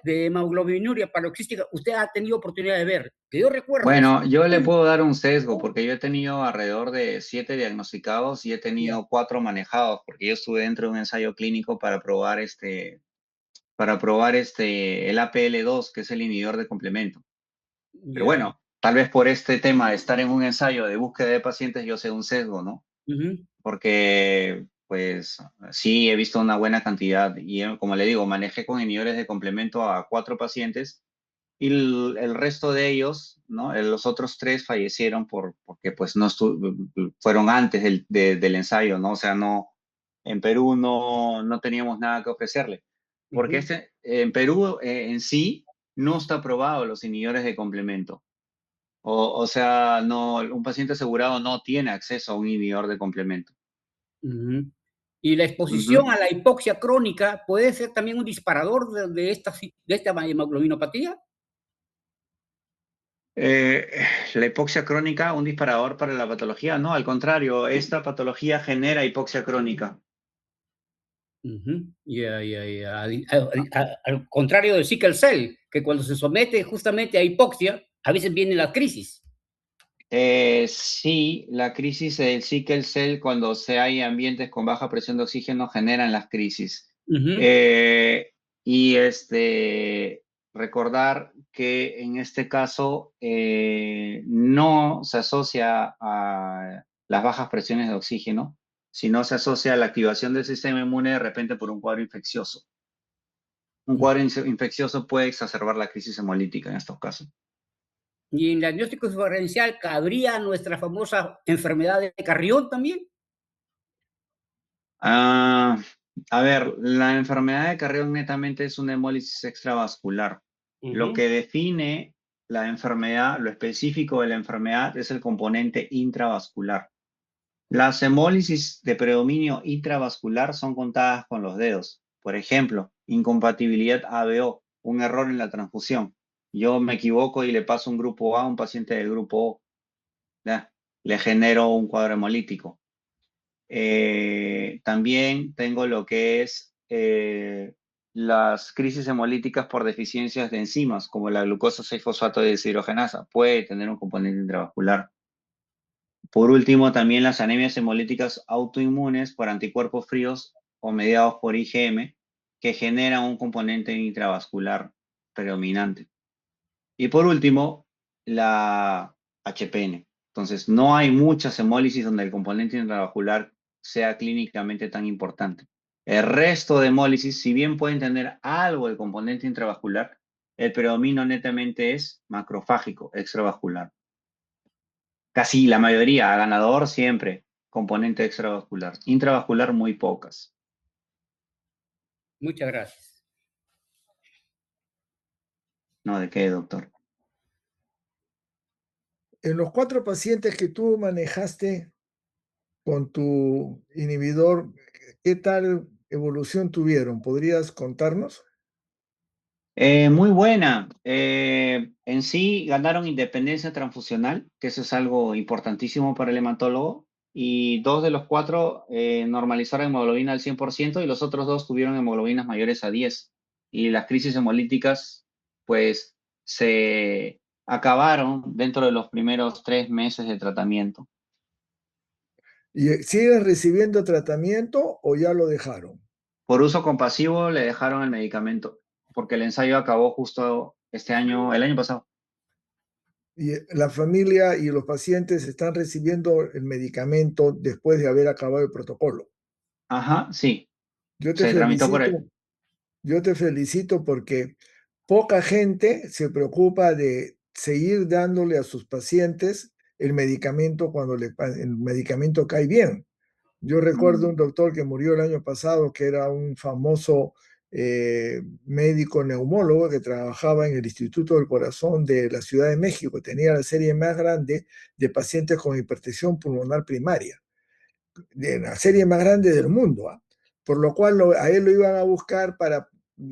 de hemoglobinuria paroxística usted ha tenido oportunidad de ver? Que yo recuerde. Bueno, yo le puedo dar un sesgo porque yo he tenido alrededor de 7 diagnosticados y he tenido 4 manejados porque yo estuve dentro de un ensayo clínico para probar el APL2, que es el inhibidor de complemento. Pero Ya. bueno, tal vez por este tema de estar en un ensayo de búsqueda de pacientes yo sé un sesgo, ¿no? Porque pues sí he visto una buena cantidad y como le digo, manejé con inhibidores de complemento a 4 pacientes y el resto de ellos, ¿no? Los otros 3 fallecieron porque pues no fueron antes del ensayo, ¿no? O sea, no, en Perú no teníamos nada que ofrecerle. Porque en Perú en sí no está aprobado los inhibidores de complemento. O sea, no, un paciente asegurado no tiene acceso a un inhibidor de complemento. Y la exposición a la hipoxia crónica puede ser también un disparador de esta hemoglobinopatía. La hipoxia crónica, un disparador para la patología. No, al contrario, esta patología genera hipoxia crónica. Ya. Al contrario del sickle cell, que cuando se somete justamente a hipoxia, a veces vienen las crisis. Sí, la crisis del sickle cell, cuando hay ambientes con baja presión de oxígeno, generan las crisis. Y recordar que en este caso no se asocia a las bajas presiones de oxígeno, sino se asocia a la activación del sistema inmune de repente por un cuadro infeccioso. Un cuadro infeccioso puede exacerbar la crisis hemolítica en estos casos. Y en el diagnóstico diferencial, ¿cabría nuestra famosa enfermedad de Carrión también? A ver, la enfermedad de Carrión netamente es una hemólisis extravascular. Lo que define la enfermedad, lo específico de la enfermedad, es el componente intravascular. Las hemólisis de predominio intravascular son contadas con los dedos. Por ejemplo, incompatibilidad ABO, un error en la transfusión. Yo me equivoco y le paso un grupo A a un paciente del grupo O. ¿Ya? Le genero un cuadro hemolítico. También tengo lo que es las crisis hemolíticas por deficiencias de enzimas, como la glucosa 6-fosfato de deshidrogenasa. Puede tener un componente intravascular. Por último, también las anemias hemolíticas autoinmunes por anticuerpos fríos o mediados por IgM, que generan un componente intravascular predominante. Y por último, la HPN. Entonces, no hay muchas hemólisis donde el componente intravascular sea clínicamente tan importante. El resto de hemólisis, si bien pueden tener algo de componente intravascular, el predominio netamente es macrofágico, extravascular. Casi la mayoría, ganador siempre, componente extravascular. Intravascular, muy pocas. Muchas gracias. No, ¿de qué, doctor? En los 4 pacientes que tú manejaste con tu inhibidor, ¿qué tal evolución tuvieron? ¿Podrías contarnos? Muy buena. En sí ganaron independencia transfusional, que eso es algo importantísimo para el hematólogo, y 2 de los 4 normalizaron hemoglobina al 100% y los otros 2 tuvieron hemoglobinas mayores a 10. Y las crisis hemolíticas, pues, se acabaron dentro de los primeros 3 meses de tratamiento. ¿Y siguen recibiendo tratamiento o ya lo dejaron? Por uso compasivo le dejaron el medicamento, porque el ensayo acabó justo el año pasado. Y la familia y los pacientes están recibiendo el medicamento después de haber acabado el protocolo. Ajá, sí. Yo te Se tramitó por felicito, yo te felicito porque poca gente se preocupa de seguir dándole a sus pacientes el medicamento cuando el medicamento cae bien. Yo recuerdo un doctor que murió el año pasado, que era un famoso médico neumólogo que trabajaba en el Instituto del Corazón de la Ciudad de México. Tenía la serie más grande de pacientes con hipertensión pulmonar primaria, de la serie más grande del mundo. Por lo cual a él lo iban a buscar para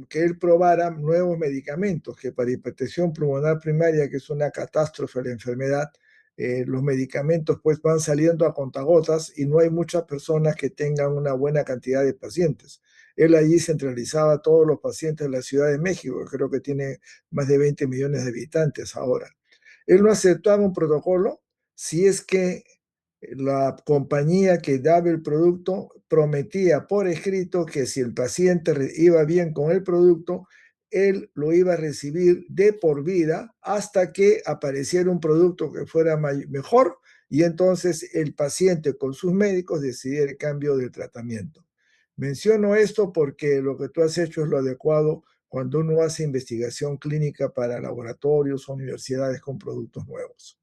que él probara nuevos medicamentos, que para hipertensión pulmonar primaria, que es una catástrofe la enfermedad, los medicamentos pues van saliendo a contagotas y no hay muchas personas que tengan una buena cantidad de pacientes. Él allí centralizaba a todos los pacientes de la Ciudad de México, que creo que tiene más de 20 millones de habitantes ahora. Él no aceptaba un protocolo si es que la compañía que daba el producto prometía por escrito que si el paciente iba bien con el producto, él lo iba a recibir de por vida hasta que apareciera un producto que fuera mejor y entonces el paciente con sus médicos decidiera el cambio del tratamiento. Menciono esto porque lo que tú has hecho es lo adecuado cuando uno hace investigación clínica para laboratorios o universidades con productos nuevos.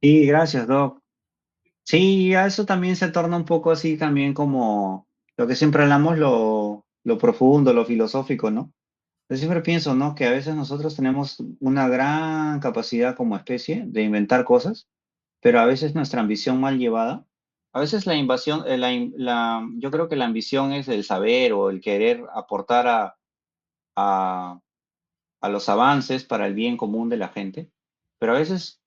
Sí, gracias, Doc. Sí, a eso también se torna un poco así también como lo que siempre hablamos, lo profundo, lo filosófico, ¿no? Yo siempre pienso, ¿no? Que a veces nosotros tenemos una gran capacidad como especie de inventar cosas, pero a veces nuestra ambición mal llevada, a veces la invasión, yo creo que la ambición es el saber o el querer aportar a, a los avances para el bien común de la gente, pero a veces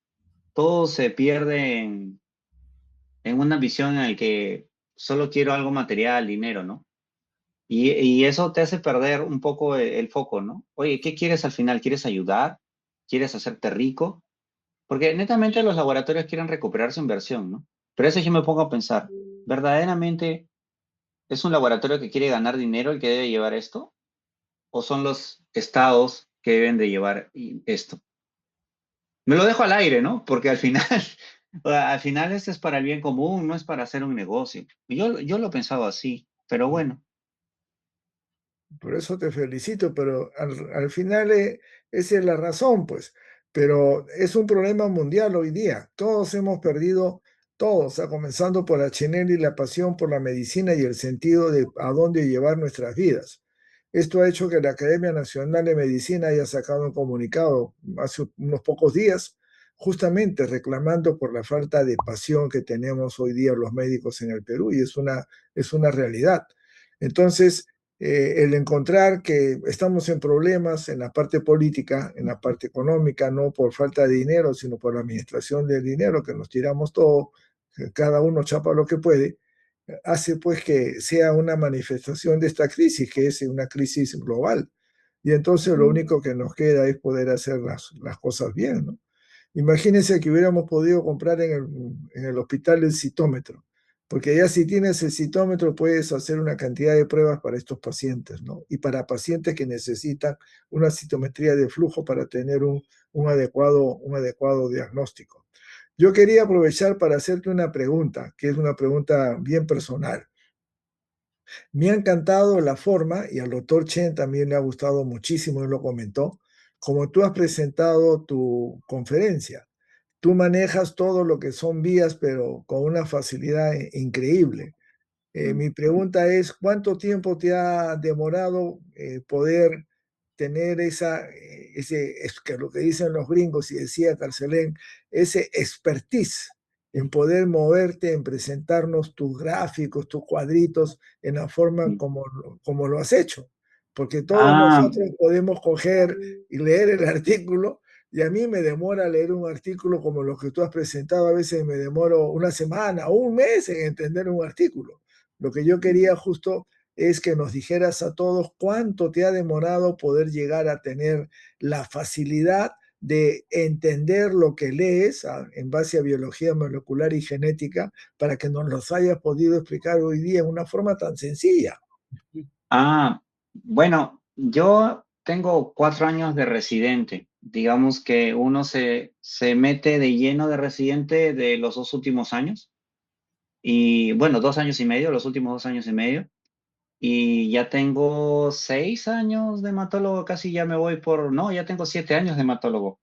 todo se pierde en una visión en la que solo quiero algo material, dinero, ¿no? Y eso te hace perder un poco el foco, ¿no? Oye, ¿qué quieres al final? ¿Quieres ayudar? ¿Quieres hacerte rico? Porque netamente los laboratorios quieren recuperar su inversión, ¿no? Pero eso yo me pongo a pensar, ¿verdaderamente es un laboratorio que quiere ganar dinero el que debe llevar esto? ¿O son los estados que deben de llevar esto? Me lo dejo al aire, ¿no? Porque al final, o sea, al final este es para el bien común, no es para hacer un negocio. Yo lo pensaba así, pero bueno. Por eso te felicito, pero al final esa es la razón, pues. Pero es un problema mundial hoy día. Todos hemos perdido, todos, comenzando por Achinelli, la pasión por la medicina y el sentido de a dónde llevar nuestras vidas. Esto ha hecho que la Academia Nacional de Medicina haya sacado un comunicado hace unos pocos días, justamente reclamando por la falta de pasión que tenemos hoy día los médicos en el Perú, y es una realidad. Entonces, el encontrar que estamos en problemas en la parte política, en la parte económica, no por falta de dinero, sino por la administración del dinero, que nos tiramos todo, que cada uno chapa lo que puede, hace pues que sea una manifestación de esta crisis, que es una crisis global. Y entonces lo único que nos queda es poder hacer las cosas bien, ¿no? Imagínense que hubiéramos podido comprar en el hospital el citómetro, porque ya si tienes el citómetro puedes hacer una cantidad de pruebas para estos pacientes, ¿no? Y para pacientes que necesitan una citometría de flujo para tener un adecuado diagnóstico. Yo quería aprovechar para hacerte una pregunta, que es una pregunta bien personal. Me ha encantado la forma, y al doctor Chen también le ha gustado muchísimo, él lo comentó, como tú has presentado tu conferencia. Tú manejas todo lo que son vías, pero con una facilidad increíble. Mi pregunta es, ¿cuánto tiempo te ha demorado poder tener es que lo que dicen los gringos, y decía Carcelén, ese expertise en poder moverte, en presentarnos tus gráficos, tus cuadritos, en la forma como lo has hecho? Porque todos Ah, nosotros podemos coger y leer el artículo, y a mí me demora leer un artículo como los que tú has presentado, a veces me demoro una semana o un mes en entender un artículo. Lo que yo quería justo es que nos dijeras a todos cuánto te ha demorado poder llegar a tener la facilidad de entender lo que lees en base a biología molecular y genética para que nos los hayas podido explicar hoy día en una forma tan sencilla. bueno, yo tengo 4 años de residente. Digamos que uno se mete de lleno de residente de los 2 últimos años. Y bueno, 2 años y medio, los últimos 2 años y medio. Y ya tengo 6 años de hematólogo, casi ya me voy por, no, ya tengo 7 años de hematólogo.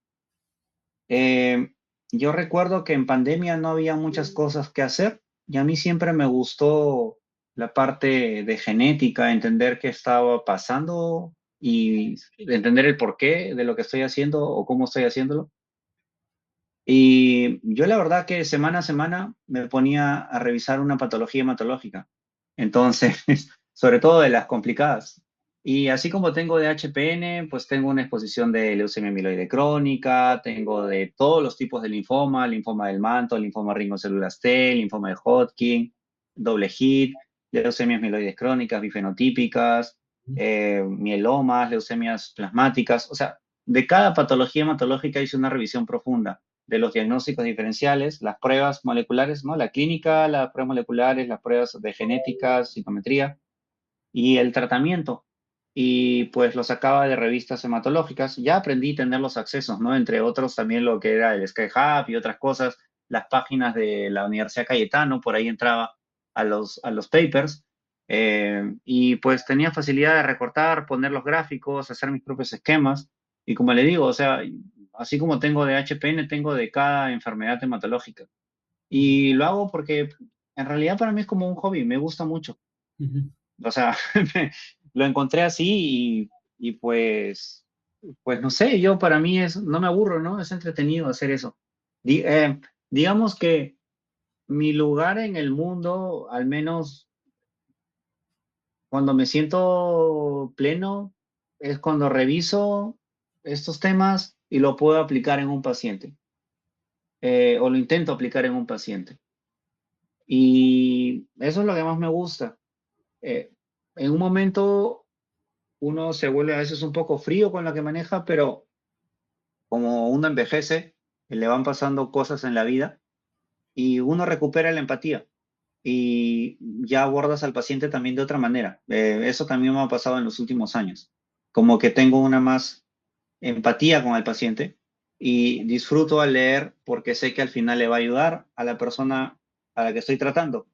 Eh, yo recuerdo que en pandemia no había muchas cosas que hacer y a mí siempre me gustó la parte de genética, entender qué estaba pasando y entender el porqué de lo que estoy haciendo o cómo estoy haciéndolo. Y yo la verdad que semana a semana me ponía a revisar una patología hematológica. Entonces, sobre todo de las complicadas. Y así como tengo de HPN, pues tengo una exposición de leucemia amiloide crónica, tengo de todos los tipos de linfoma, linfoma del manto, linfoma ringocélulas T, linfoma de Hodgkin, doble hit, leucemias amiloides crónicas, bifenotípicas, mielomas, leucemias plasmáticas. O sea, de cada patología hematológica hice una revisión profunda de los diagnósticos diferenciales, las pruebas moleculares, ¿no? La clínica, las pruebas moleculares, las pruebas de genética, citometría y el tratamiento. Y pues lo sacaba de revistas hematológicas. Ya aprendí a tener los accesos, ¿no? Entre otros también lo que era el SkyHub y otras cosas, las páginas de la Universidad Cayetano, por ahí entraba a los papers. Y pues tenía facilidad de recortar, poner los gráficos, hacer mis propios esquemas. Y como le digo, o sea, así como tengo de HPN, tengo de cada enfermedad hematológica. Y lo hago porque en realidad para mí es como un hobby, me gusta mucho. O sea, lo encontré así y pues no sé, yo para mí no me aburro, ¿no? Es entretenido hacer eso. Digamos que mi lugar en el mundo, al menos cuando me siento pleno, es cuando reviso estos temas y lo puedo aplicar en un paciente, o lo intento aplicar en un paciente. Y eso es lo que más me gusta. Eh, en un momento uno se vuelve a veces un poco frío con lo que maneja, pero como uno envejece, le van pasando cosas en la vida y uno recupera la empatía y ya abordas al paciente también de otra manera. Eso también me ha pasado en los últimos años. Como que tengo una más empatía con el paciente y disfruto al leer porque sé que al final le va a ayudar a la persona a la que estoy tratando.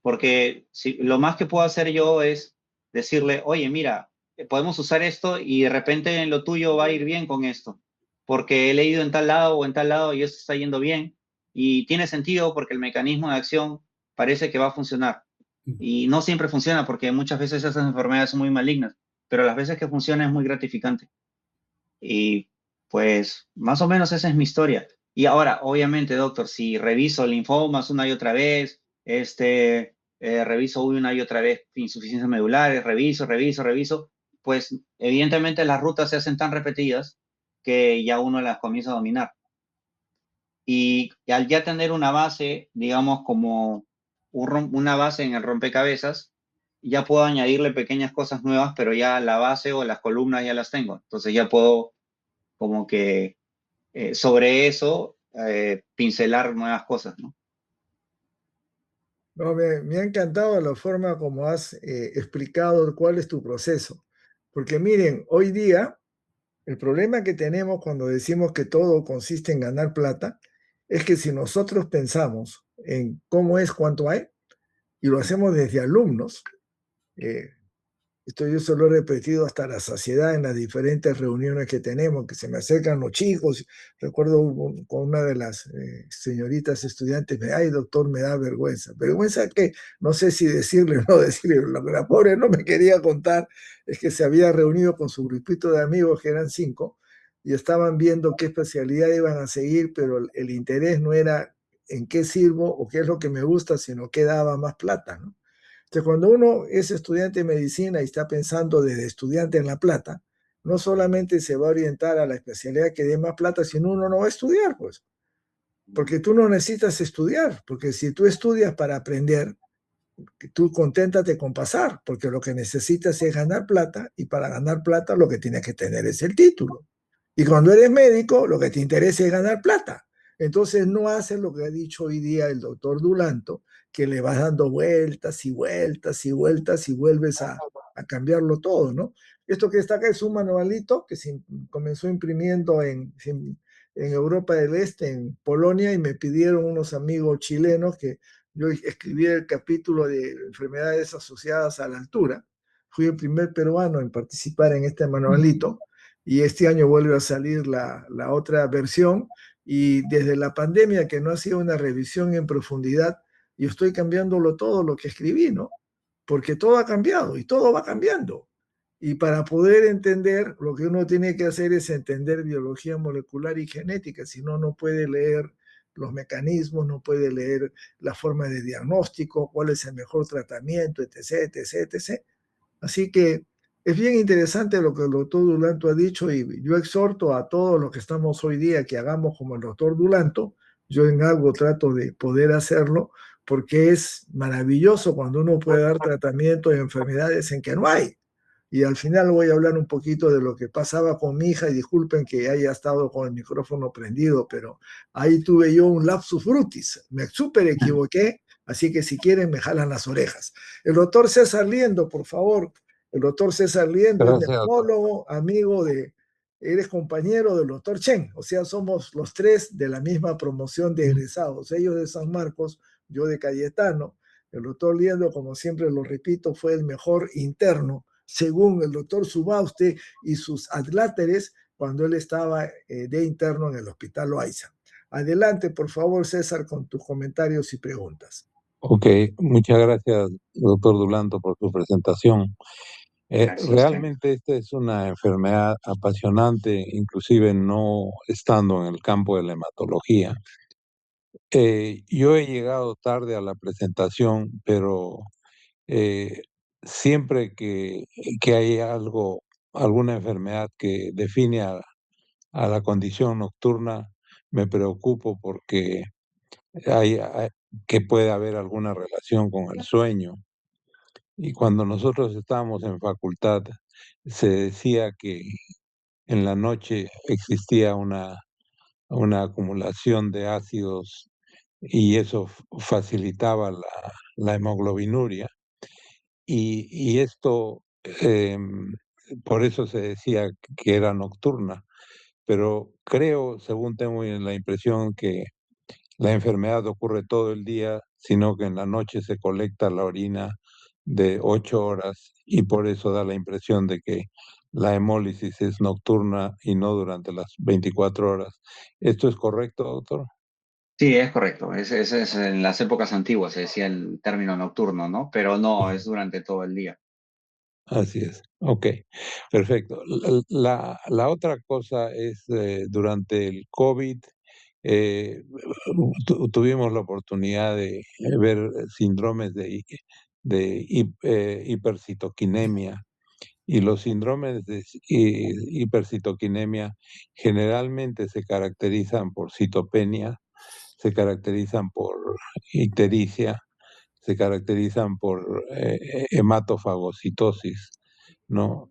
Porque si, lo más que puedo hacer yo es decirle, oye, mira, podemos usar esto y de repente en lo tuyo va a ir bien con esto, porque he leído en tal lado o en tal lado y esto está yendo bien y tiene sentido porque el mecanismo de acción parece que va a funcionar. Y no siempre funciona porque muchas veces esas enfermedades son muy malignas, pero las veces que funciona es muy gratificante. Y pues más o menos esa es mi historia. Y ahora, obviamente, doctor, si reviso linfomas una y otra vez, reviso una y otra vez insuficiencias medulares, reviso, pues evidentemente las rutas se hacen tan repetidas que ya uno las comienza a dominar. Y al ya tener una base, digamos, como una base en el rompecabezas, ya puedo añadirle pequeñas cosas nuevas, pero ya la base o las columnas ya las tengo. Entonces ya puedo como que sobre eso pincelar nuevas cosas, ¿no? No, me ha encantado la forma como has explicado cuál es tu proceso. Porque miren, hoy día el problema que tenemos cuando decimos que todo consiste en ganar plata es que si nosotros pensamos en cómo es, cuánto hay, y lo hacemos desde alumnos, eh, esto yo se lo he repetido hasta la saciedad en las diferentes reuniones que tenemos, que se me acercan los chicos. Recuerdo con una de las señoritas estudiantes, ay doctor, me da vergüenza. Vergüenza que no sé si decirle o no decirle. Lo que la pobre no me quería contar es que se había reunido con su grupito de amigos, que eran 5, y estaban viendo qué especialidad iban a seguir, pero el interés no era en qué sirvo o qué es lo que me gusta, sino qué daba más plata, ¿no? Entonces, cuando uno es estudiante de medicina y está pensando desde estudiante en la plata, no solamente se va a orientar a la especialidad que dé más plata, sino uno no va a estudiar, pues, porque tú no necesitas estudiar, porque si tú estudias para aprender, tú conténtate con pasar, porque lo que necesitas es ganar plata y para ganar plata lo que tienes que tener es el título. Y cuando eres médico, lo que te interesa es ganar plata. Entonces no haces lo que ha dicho hoy día el doctor Dulanto, que le vas dando vueltas y vueltas y vueltas y vuelves a cambiarlo todo, ¿no? Esto que está acá es un manualito que se comenzó imprimiendo en Europa del Este, en Polonia, y me pidieron unos amigos chilenos que yo escribí el capítulo de enfermedades asociadas a la altura. Fui el primer peruano en participar en este manualito y este año vuelve a salir la otra versión. Y desde la pandemia, que no ha sido una revisión en profundidad, yo estoy cambiándolo todo lo que escribí, ¿no? Porque todo ha cambiado y todo va cambiando. Y para poder entender, lo que uno tiene que hacer es entender biología molecular y genética, si no, no puede leer los mecanismos, no puede leer la forma de diagnóstico, cuál es el mejor tratamiento, etc., etc., etc. Así que es bien interesante lo que el doctor Dulanto ha dicho y yo exhorto a todos los que estamos hoy día que hagamos como el doctor Dulanto. Yo en algo trato de poder hacerlo porque es maravilloso cuando uno puede dar tratamiento de enfermedades en que no hay. Y al final voy a hablar un poquito de lo que pasaba con mi hija y disculpen que haya estado con el micrófono prendido, pero ahí tuve yo un lapsus brutis, me súper equivoqué, así que si quieren me jalan las orejas. El doctor César Liendo, por favor, el doctor César Liendo es Gracias, doctor. neumólogo, amigo de, eres compañero del doctor Chen, o sea, somos los tres de la misma promoción de egresados, ellos de San Marcos, yo de Cayetano. El doctor Liendo, como siempre lo repito, fue el mejor interno, según el doctor Subauste y sus adláteres, cuando él estaba de interno en el Hospital Loaiza. Adelante, por favor, César, con tus comentarios y preguntas. Ok, muchas gracias, doctor Dulanto, por su presentación. Gracias, Chen. Realmente esta es una enfermedad apasionante, inclusive no estando en el campo de la hematología. Yo he llegado tarde a la presentación, pero eh, siempre que hay alguna enfermedad que define a la condición nocturna, me preocupo porque hay, que puede haber alguna relación con el sueño. Y cuando nosotros estábamos en facultad, se decía que en la noche existía una acumulación de ácidos y eso facilitaba la hemoglobinuria. Y esto, por eso se decía que era nocturna, pero creo, según tengo la impresión, que la enfermedad ocurre todo el día, sino que en la noche se colecta la orina de 8 horas y por eso da la impresión de que la hemólisis es nocturna y no durante las 24 horas. ¿Esto es correcto, doctor? Sí, es correcto. Es en las épocas antiguas se decía el término nocturno, ¿no? Pero no, es durante todo el día. Así es. Ok, perfecto. La otra cosa es, durante el COVID, eh, tuvimos la oportunidad de ver síndromes de hipercitoquinemia. Y los síndromes de hipercitoquinemia generalmente se caracterizan por citopenia, se caracterizan por ictericia, se caracterizan por hematofagocitosis, ¿no?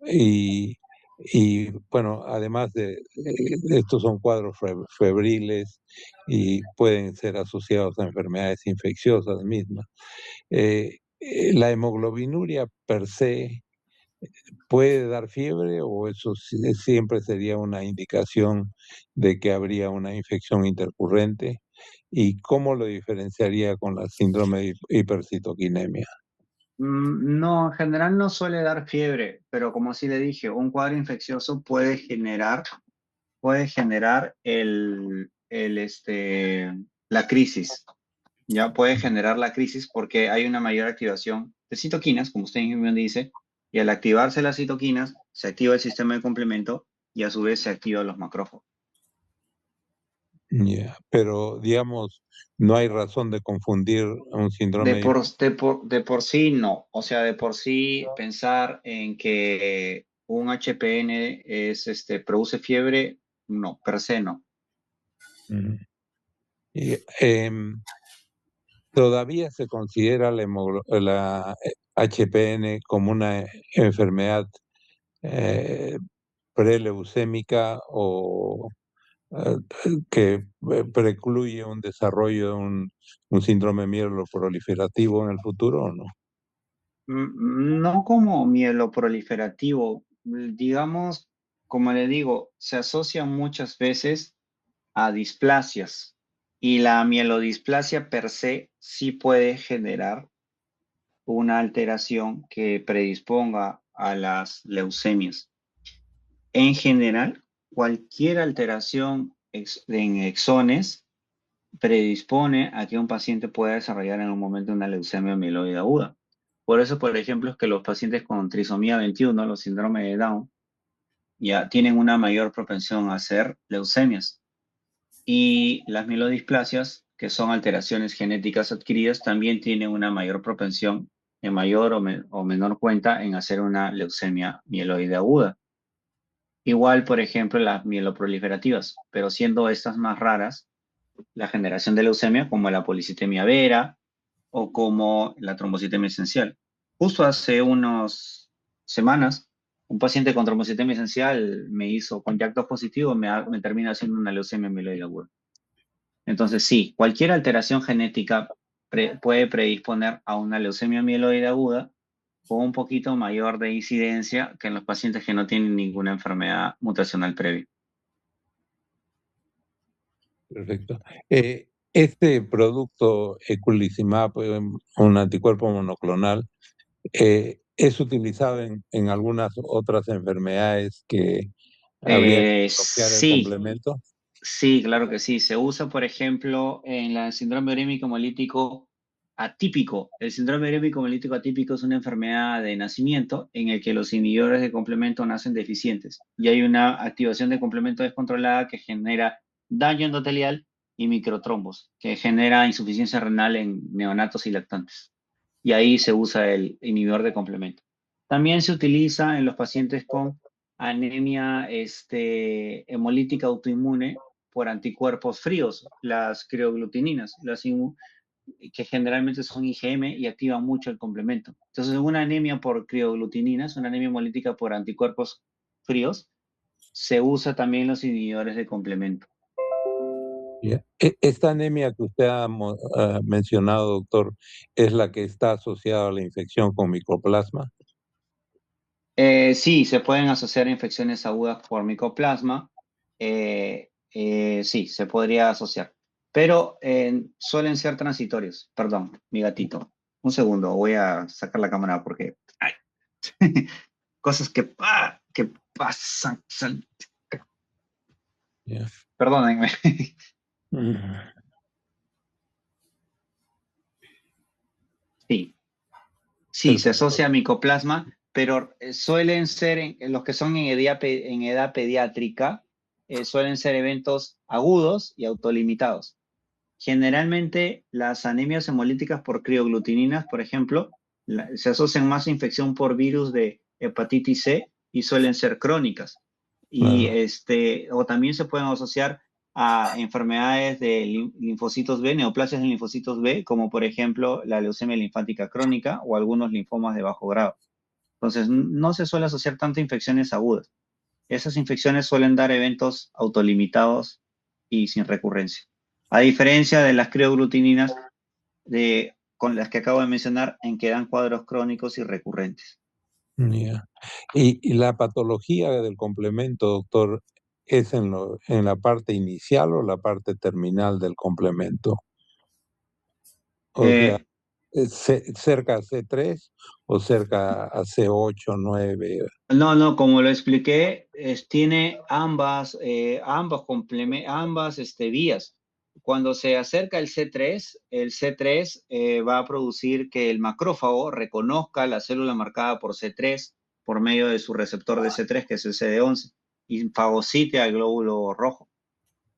Bueno, además de estos son cuadros febriles y pueden ser asociados a enfermedades infecciosas mismas. La hemoglobinuria per se puede dar fiebre o eso siempre sería una indicación de que habría una infección intercurrente. ¿Y cómo lo diferenciaría con la síndrome de hipercitoquinemia? No, en general no suele dar fiebre, pero como sí le dije, un cuadro infeccioso puede generar la crisis. Ya puede generar la crisis porque hay una mayor activación de citoquinas, como usted mismo dice, y al activarse las citoquinas, se activa el sistema de complemento y a su vez se activan los macrófagos. Ya, pero digamos, no hay razón de confundir un De síndrome de por, de por sí no, o sea, de por sí pensar en que un HPN produce fiebre, no, per se no. Ujú. Y, ¿todavía se considera la HPN como una enfermedad eh, preleucémica o eh, que precluye un desarrollo de un síndrome mieloproliferativo en el futuro o no? No como mieloproliferativo, digamos, como le digo, se asocia muchas veces a displasias y la mielodisplasia per se sí puede generar una alteración que predisponga a las leucemias. En general, cualquier alteración en exones predispone a que un paciente pueda desarrollar en un momento una leucemia mieloide aguda. Por eso, por ejemplo, es que los pacientes con trisomía 21, los síndromes de Down, ya tienen una mayor propensión a hacer leucemias. Y las mielodisplasias, que son alteraciones genéticas adquiridas, también tienen una mayor propensión, en mayor o menor cuenta, en hacer una leucemia mieloide aguda. Igual, por ejemplo, las mieloproliferativas, pero siendo estas más raras, la generación de leucemia, como la policitemia vera o como la trombocitemia esencial. Justo hace unas semanas, un paciente con trombocitemia esencial me hizo contactos positivos, me termina haciendo una leucemia mieloide aguda. Entonces, sí, cualquier alteración genética puede predisponer a una leucemia mieloide aguda con un poquito mayor de incidencia que en los pacientes que no tienen ninguna enfermedad mutacional previa. Perfecto. Este producto eculizumab, un anticuerpo monoclonal, es utilizado en algunas otras enfermedades que habría que bloquear el Sí, complemento. sí, claro que sí. Se usa, por ejemplo, en el síndrome urémico hemolítico atípico. El síndrome urémico hemolítico atípico es una enfermedad de nacimiento en el que los inhibidores de complemento nacen deficientes y hay una activación de complemento descontrolada que genera daño endotelial y microtrombos, que genera insuficiencia renal en neonatos y lactantes. Y ahí se usa el inhibidor de complemento. También se utiliza en los pacientes con anemia hemolítica autoinmune por anticuerpos fríos, las crioglutininas. que generalmente son IgM y activan mucho el complemento. Entonces, una anemia por crioglutininas, una anemia hemolítica por anticuerpos fríos, se usa también los inhibidores de complemento. Ya. Esta anemia que usted ha mencionado, doctor, ¿es la que está asociada a la infección con micoplasma? Sí, se pueden asociar infecciones agudas por micoplasma. Sí, se podría asociar. Pero suelen ser transitorios. Perdón, mi gatito. Un segundo, voy a sacar la cámara porque... ay, cosas que pasan. Ya. Perdónenme. Mm. Sí, sí, se asocia a micoplasma, pero suelen ser, los que son en edad pediátrica, suelen ser eventos agudos y autolimitados. Generalmente las anemias hemolíticas por crioglutininas, por ejemplo, se asocian más a infección por virus de hepatitis C y suelen ser crónicas. Y Claro. o también se pueden asociar a enfermedades de linfocitos B, neoplasias de linfocitos B, como por ejemplo la leucemia linfática crónica o algunos linfomas de bajo grado. Entonces, no se suele asociar tanto a infecciones agudas. Esas infecciones suelen dar eventos autolimitados y sin recurrencia. A diferencia de las crioglutininas con las que acabo de mencionar, en que dan cuadros crónicos y recurrentes. Ya. Y la patología del complemento, doctor, ¿es en la parte inicial o la parte terminal del complemento? O sea, Eh, cerca a C3 o cerca a C8, 9. no, como lo expliqué, tiene ambas vías. Cuando se acerca el C3 va a producir que el macrófago reconozca la célula marcada por C3 por medio de su receptor de C3, que es el CD11, y fagocite al glóbulo rojo.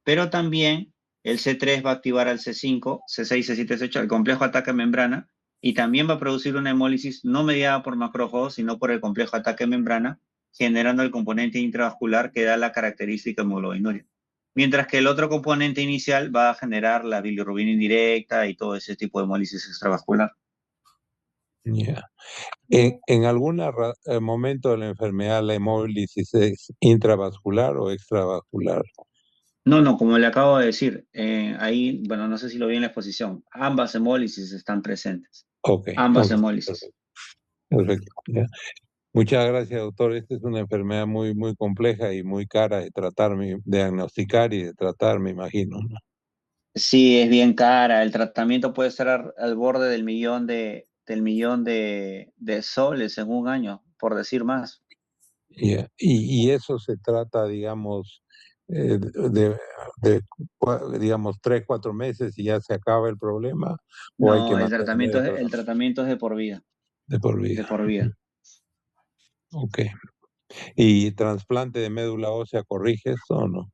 Pero también el C3 va a activar al C5, C6, C7, C8, el complejo ataque membrana, y también va a producir una hemólisis no mediada por macrófagos, sino por el complejo ataque membrana, generando el componente intravascular que da la característica hemoglobinuria. Mientras que el otro componente inicial va a generar la bilirrubina indirecta y todo ese tipo de hemólisis extravascular. Ya. ¿En algún momento de la enfermedad la hemólisis es intravascular o extravascular? No, como le acabo de decir, ahí, bueno, no sé si lo vi en la exposición, ambas hemólisis están presentes. Ok, Ambas hemólisis. perfecto. Ya. Muchas gracias, doctor. Esta es una enfermedad muy, muy compleja y muy cara de tratar, de diagnosticar y de tratar, me imagino, ¿no? Sí, es bien cara. El tratamiento puede estar al borde del millón de soles en un año, por decir más. Ya. Y eso se trata, digamos, digamos, 3, 4 meses y ya se acaba el problema, o hay que No, mantener el tratamiento es de por vida, de por de vida. por vida. Ok. ¿Y trasplante de médula ósea corrige esto o no?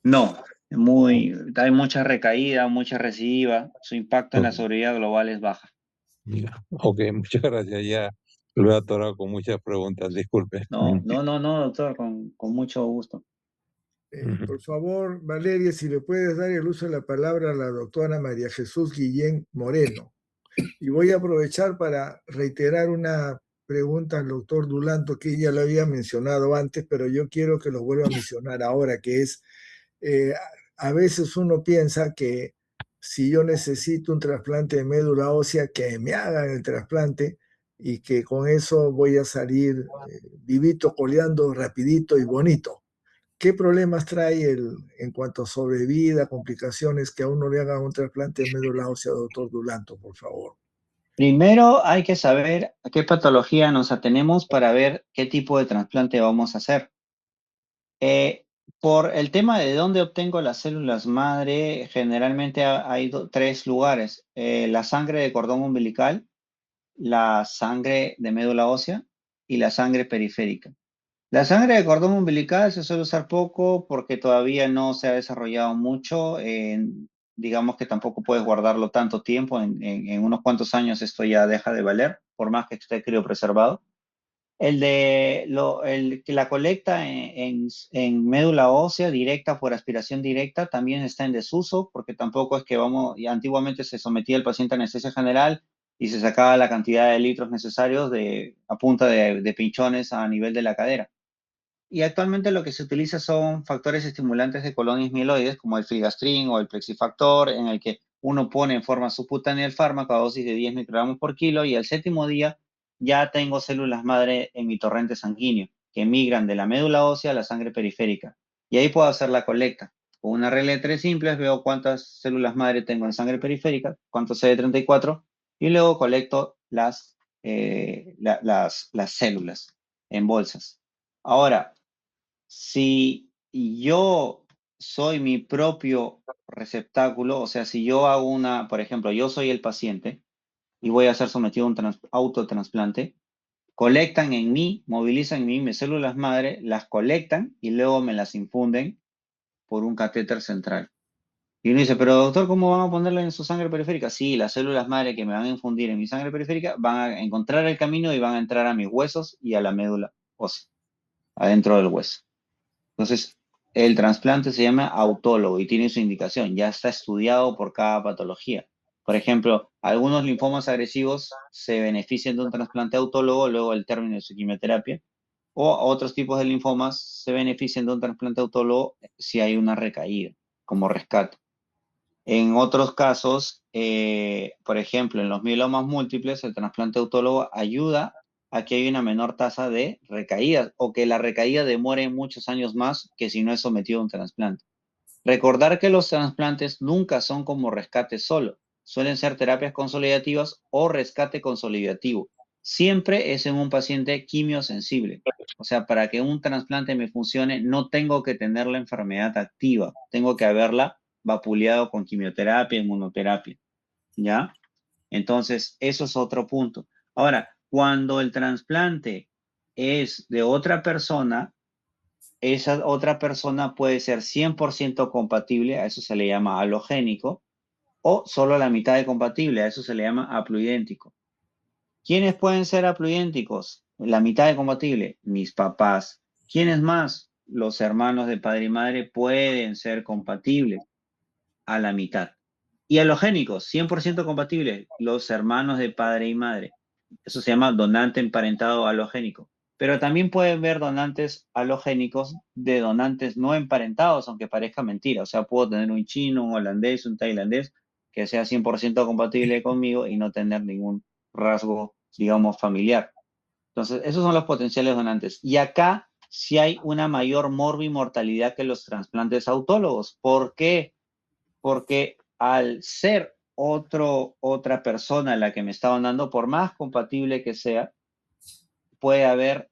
No, hay mucha recaída, mucha recidiva. Su impacto en la Ok, sobrevida global es baja. ya. Ok, muchas gracias. Ya lo he atorado con muchas preguntas, disculpe. No, doctor, con mucho gusto. Ujú. Por favor, Valeria, si le puedes dar el uso de la palabra a la doctora María Jesús Guillén Moreno. Y voy a aprovechar para reiterar una pregunta al doctor Dulanto que ella lo había mencionado antes, pero yo quiero que lo vuelva a mencionar ahora, que es, eh, a veces uno piensa que si yo necesito un trasplante de médula ósea, que me hagan el trasplante y que con eso voy a salir vivito, coleando, rapidito y bonito. ¿Qué problemas trae en cuanto a sobrevida, complicaciones, que a uno le hagan un trasplante de médula ósea, doctor Dulanto, por favor? Primero hay que saber a qué patología nos atenemos para ver qué tipo de trasplante vamos a hacer. Por el tema de dónde obtengo las células madre, generalmente hay tres lugares: la sangre de cordón umbilical, la sangre de médula ósea y la sangre periférica. La sangre de cordón umbilical se suele usar poco porque todavía no se ha desarrollado mucho. Digamos que tampoco puedes guardarlo tanto tiempo. En unos cuantos años esto ya deja de valer, por más que esté criopreservado. Que la colecta en médula ósea directa por aspiración directa también está en desuso, porque tampoco es que y antiguamente se sometía el paciente a anestesia general y se sacaba la cantidad de litros necesarios a punta de pinchones a nivel de la cadera. Y actualmente lo que se utiliza son factores estimulantes de colonias mieloides, como el filgastrin o el plexifactor, en el que uno pone en forma subcutánea el fármaco a dosis de 10 microgramos por kilo, y al séptimo día ya tengo células madre en mi torrente sanguíneo, que migran de la médula ósea a la sangre periférica. Y ahí puedo hacer la colecta. Con una regla de 3 simples veo cuántas células madre tengo en sangre periférica, cuánto CD34, y luego colecto las células en bolsas. Ahora, si yo soy mi propio receptáculo, o sea, si yo hago por ejemplo, yo soy el paciente y voy a ser sometido a un autotransplante, colectan en mí, movilizan en mí mis células madre, las colectan y luego me las infunden por un catéter central. Y uno dice, pero doctor, ¿cómo van a ponerla en su sangre periférica? Sí, las células madre que me van a infundir en mi sangre periférica van a encontrar el camino y van a entrar a mis huesos y a la médula ósea, adentro del hueso. Entonces, el trasplante se llama autólogo y tiene su indicación, ya está estudiado por cada patología. Por ejemplo, algunos linfomas agresivos se benefician de un trasplante autólogo luego del término de su quimioterapia, o otros tipos de linfomas se benefician de un trasplante autólogo si hay una recaída, como rescate. En otros casos, por ejemplo, en los mielomas múltiples, el trasplante autólogo ayuda a que haya una menor tasa de recaídas o que la recaída demore muchos años más que si no es sometido a un trasplante. Recordar que los trasplantes nunca son como rescate solo, suelen ser terapias consolidativas o rescate consolidativo. Siempre es en un paciente quimiosensible. O sea, para que un trasplante me funcione, no tengo que tener la enfermedad activa, tengo que haberla vapuleado con quimioterapia, inmunoterapia, ¿ya? Entonces, eso es otro punto. Ahora, cuando el trasplante es de otra persona, esa otra persona puede ser 100% compatible, a eso se le llama halogénico, o solo la mitad de compatible, a eso se le llama haploidéntico. ¿Quiénes pueden ser haploidénticos? La mitad de compatible, mis papás. ¿Quiénes más? Los hermanos de padre y madre pueden ser compatibles a la mitad. Y halogénicos, 100% compatibles, los hermanos de padre y madre. Eso se llama donante emparentado halogénico. Pero también pueden ver donantes halogénicos de donantes no emparentados, aunque parezca mentira. O sea, puedo tener un chino, un holandés, un tailandés que sea 100% compatible conmigo y no tener ningún rasgo, digamos, familiar. Entonces, esos son los potenciales donantes. Y acá sí hay una mayor morbimortalidad que los trasplantes autólogos. ¿Por qué? Porque al ser otra persona la que me está donando, por más compatible que sea, puede haber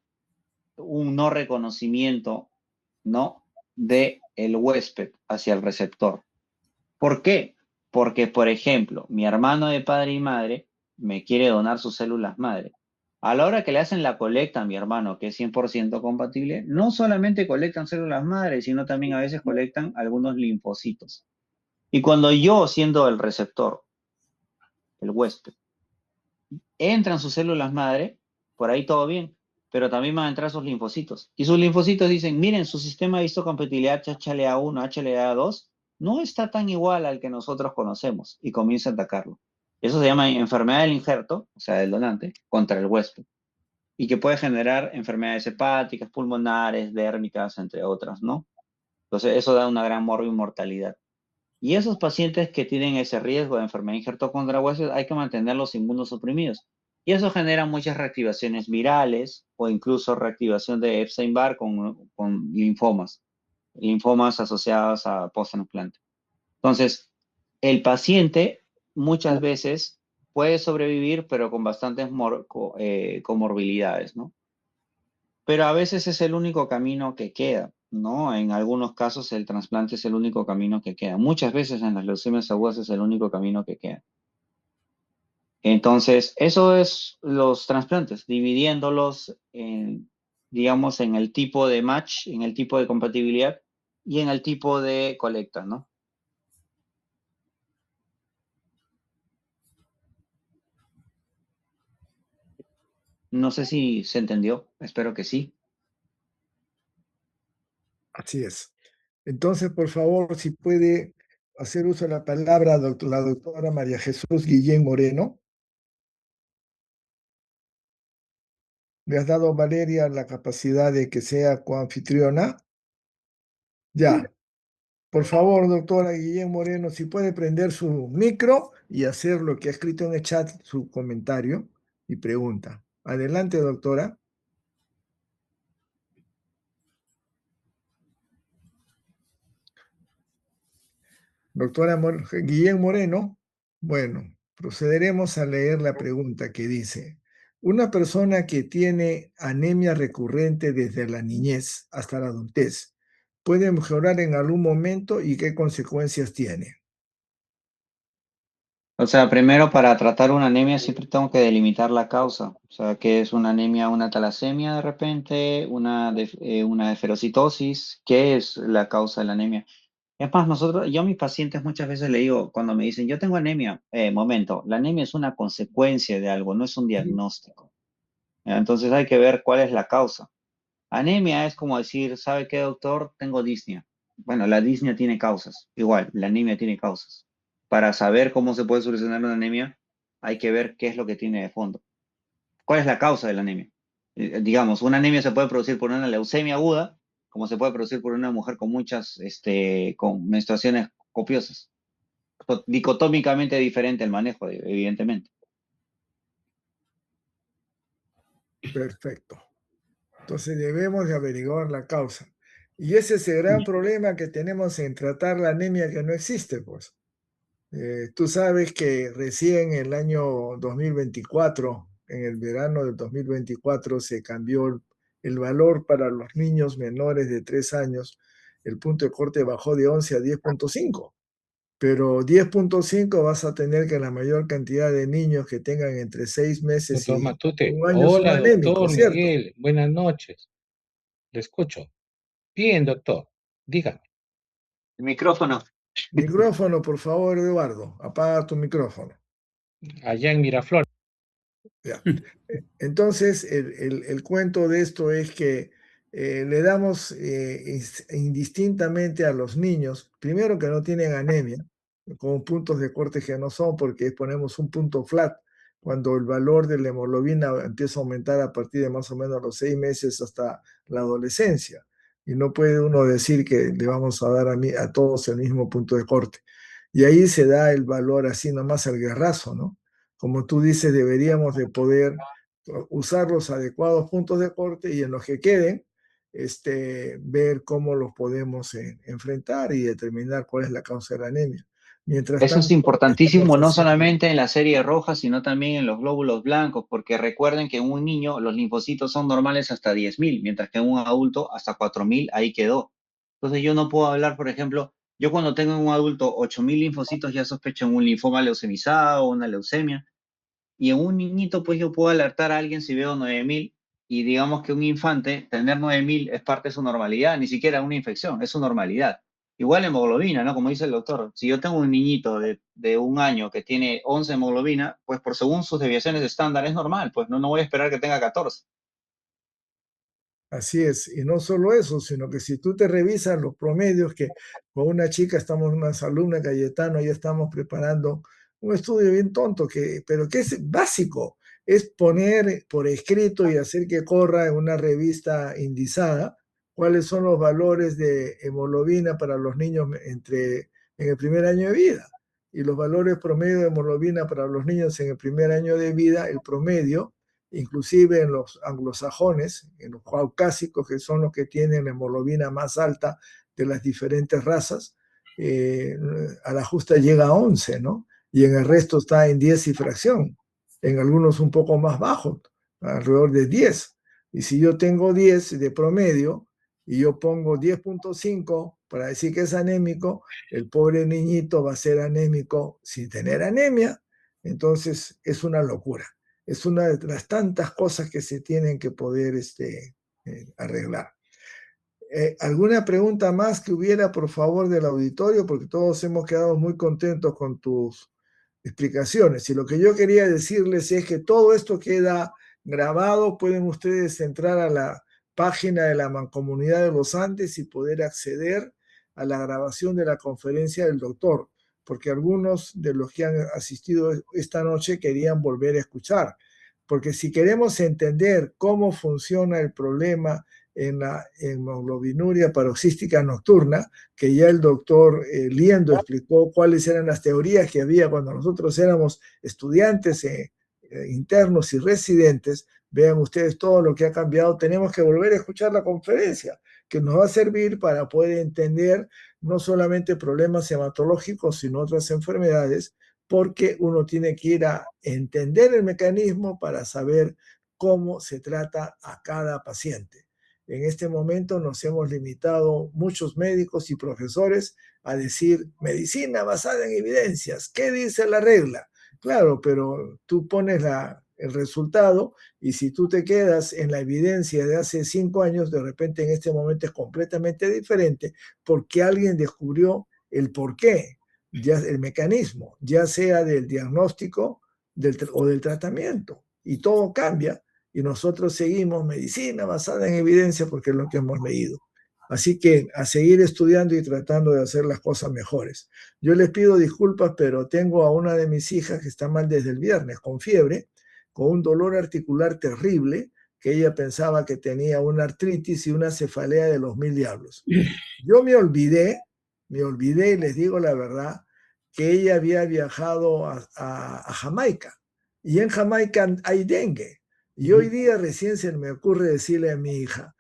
un no reconocimiento, ¿no? De el huésped hacia el receptor. ¿Por qué? Porque, por ejemplo, mi hermano de padre y madre me quiere donar sus células madre. A la hora que le hacen la colecta a mi hermano, que es 100% compatible, no solamente colectan células madre, sino también a veces colectan algunos linfocitos. Y cuando yo, siendo el receptor, el huésped, entran sus células madre, por ahí todo bien, pero también van a entrar sus linfocitos. Y sus linfocitos dicen, miren, su sistema de histocompatibilidad HLA1, HLA2, no está tan igual al que nosotros conocemos, y comienza a atacarlo. Eso se llama enfermedad del injerto, o sea, del donante, contra el huésped, y que puede generar enfermedades hepáticas, pulmonares, dérmicas, entre otras, ¿no? Entonces, eso da una gran mortalidad. Y esos pacientes que tienen ese riesgo de enfermedad injerto contra huesos, hay que mantenerlos inmunosuprimidos. Y eso genera muchas reactivaciones virales o incluso reactivación de Epstein-Barr con linfomas asociados a post-trasplante. Entonces, el paciente muchas veces puede sobrevivir, pero con bastantes comorbilidades, ¿no? Pero a veces es el único camino que queda, ¿no? En algunos casos el trasplante es el único camino que queda. Muchas veces en las leucemias agudas es el único camino que queda. Entonces, eso es los trasplantes, dividiéndolos en, digamos, en el tipo de match, en el tipo de compatibilidad y en el tipo de colecta, ¿no? No sé si se entendió, espero que sí. Así es. Entonces, por favor, si puede hacer uso de la palabra la doctora María Jesús Guillén Moreno. Le has dado, Valeria, la capacidad de que sea coanfitriona. Ya. Por favor, doctora Guillén Moreno, si puede prender su micro y hacer lo que ha escrito en el chat, su comentario y pregunta. Adelante, doctora. Doctora Guillén Moreno, bueno, procederemos a leer la pregunta que dice, una persona que tiene anemia recurrente desde la niñez hasta la adultez, ¿puede mejorar en algún momento y qué consecuencias tiene? O sea, primero para tratar una anemia siempre tengo que delimitar la causa. O sea, ¿qué es una anemia, una talasemia de repente, una desferocitosis? ¿Qué es la causa de la anemia? Es más, yo a mis pacientes muchas veces le digo, cuando me dicen, yo tengo anemia, momento, la anemia es una consecuencia de algo, no es un diagnóstico. Entonces hay que ver cuál es la causa. Anemia es como decir, ¿sabe qué, doctor? Tengo disnea. Bueno, la disnea tiene causas. Igual, la anemia tiene causas. Para saber cómo se puede solucionar una anemia, hay que ver qué es lo que tiene de fondo. ¿Cuál es la causa de la anemia? Digamos, una anemia se puede producir por una leucemia aguda, como se puede producir por una mujer con con menstruaciones copiosas. Dicotómicamente diferente el manejo, evidentemente. Perfecto. Entonces debemos de averiguar la causa. Y ese es el gran problema que tenemos en tratar la anemia que no existe, pues. Tú sabes que recién en el año 2024, en el verano del 2024, se cambió el valor para los niños menores de 3 años. El punto de corte bajó de 11 a 10.5. Pero 10.5 vas a tener que la mayor cantidad de niños que tengan entre 6 meses Doctor y Matute, 1 año son hola doctor anémicos, ¿cierto? Miguel, buenas noches, le escucho. Bien, doctor, dígame. El micrófono. Micrófono, por favor, Eduardo. Apaga tu micrófono. Allá en Miraflores. Ya. Entonces, el cuento de esto es que le damos indistintamente a los niños, primero que no tienen anemia, con puntos de corte que no son, porque ponemos un punto flat cuando el valor de la hemoglobina empieza a aumentar a partir de más o menos los 6 meses hasta la adolescencia. Y no puede uno decir que le vamos a dar a todos el mismo punto de corte. Y ahí se da el valor así nomás al guerrazo, ¿no? Como tú dices, deberíamos de poder usar los adecuados puntos de corte y en los que queden, ver cómo los podemos enfrentar y determinar cuál es la causa de la anemia. Mientras Eso es tanto, estamos importantísimo no haciendo. solamente en la serie roja, sino también en los glóbulos blancos, porque recuerden que en un niño los linfocitos son normales hasta 10.000, mientras que en un adulto hasta 4.000 ahí quedó. Entonces yo no puedo hablar, por ejemplo, yo cuando tengo en un adulto 8.000 linfocitos ya sospecho en un linfoma leucemizado o una leucemia, y en un niñito pues yo puedo alertar a alguien si veo 9.000 y digamos que un infante tener 9.000 es parte de su normalidad, ni siquiera una infección, es su normalidad. Igual hemoglobina, ¿no? Como dice el doctor, si yo tengo un niñito de 1 año que tiene 11 hemoglobina, pues por según sus desviaciones estándar es normal, pues no voy a esperar que tenga 14. Así es, y no solo eso, sino que si tú te revisas los promedios, que con una chica estamos, una alumna Cayetano, ya estamos preparando un estudio bien tonto, pero que es básico, es poner por escrito y hacer que corra en una revista indizada cuáles son los valores de hemoglobina para los niños en el primer año de vida. Y los valores promedio de hemoglobina para los niños en el primer año de vida, el promedio inclusive en los anglosajones, en los caucásicos, que son los que tienen la hemoglobina más alta de las diferentes razas, a la justa llega a 11, ¿no? Y en el resto está en 10 y fracción, en algunos un poco más bajos, alrededor de 10. Y si yo tengo 10 de promedio y yo pongo 10.5 para decir que es anémico, el pobre niñito va a ser anémico sin tener anemia, entonces es una locura. Es una de las tantas cosas que se tienen que poder arreglar. ¿Alguna pregunta más que hubiera, por favor, del auditorio? Porque todos hemos quedado muy contentos con tus explicaciones. Y lo que yo quería decirles es que todo esto queda grabado. Pueden ustedes entrar a la página de la Mancomunidad de los Andes y poder acceder a la grabación de la conferencia del doctor, porque algunos de los que han asistido esta noche querían volver a escuchar. Porque si queremos entender cómo funciona el problema en la hemoglobinuria paroxística nocturna, que ya el doctor Liendo explicó cuáles eran las teorías que había cuando nosotros éramos estudiantes internos y residentes, vean ustedes todo lo que ha cambiado. Tenemos que volver a escuchar la conferencia, que nos va a servir para poder entender no solamente problemas hematológicos, sino otras enfermedades, porque uno tiene que ir a entender el mecanismo para saber cómo se trata a cada paciente. En este momento nos hemos limitado muchos médicos y profesores a decir medicina basada en evidencias. ¿Qué dice la regla? Claro, pero tú pones el resultado y si tú te quedas en la evidencia de hace 5 años, de repente en este momento es completamente diferente porque alguien descubrió el porqué, ya el mecanismo, ya sea del diagnóstico o del tratamiento. Y todo cambia y nosotros seguimos medicina basada en evidencia porque es lo que hemos leído. Así que a seguir estudiando y tratando de hacer las cosas mejores. Yo les pido disculpas, pero tengo a una de mis hijas que está mal desde el viernes, con fiebre, con un dolor articular terrible, que ella pensaba que tenía una artritis y una cefalea de los 1000 diablos. Yo me olvidé y les digo la verdad, que ella había viajado a Jamaica, y en Jamaica hay dengue. Y hoy día recién se me ocurre decirle a mi hija,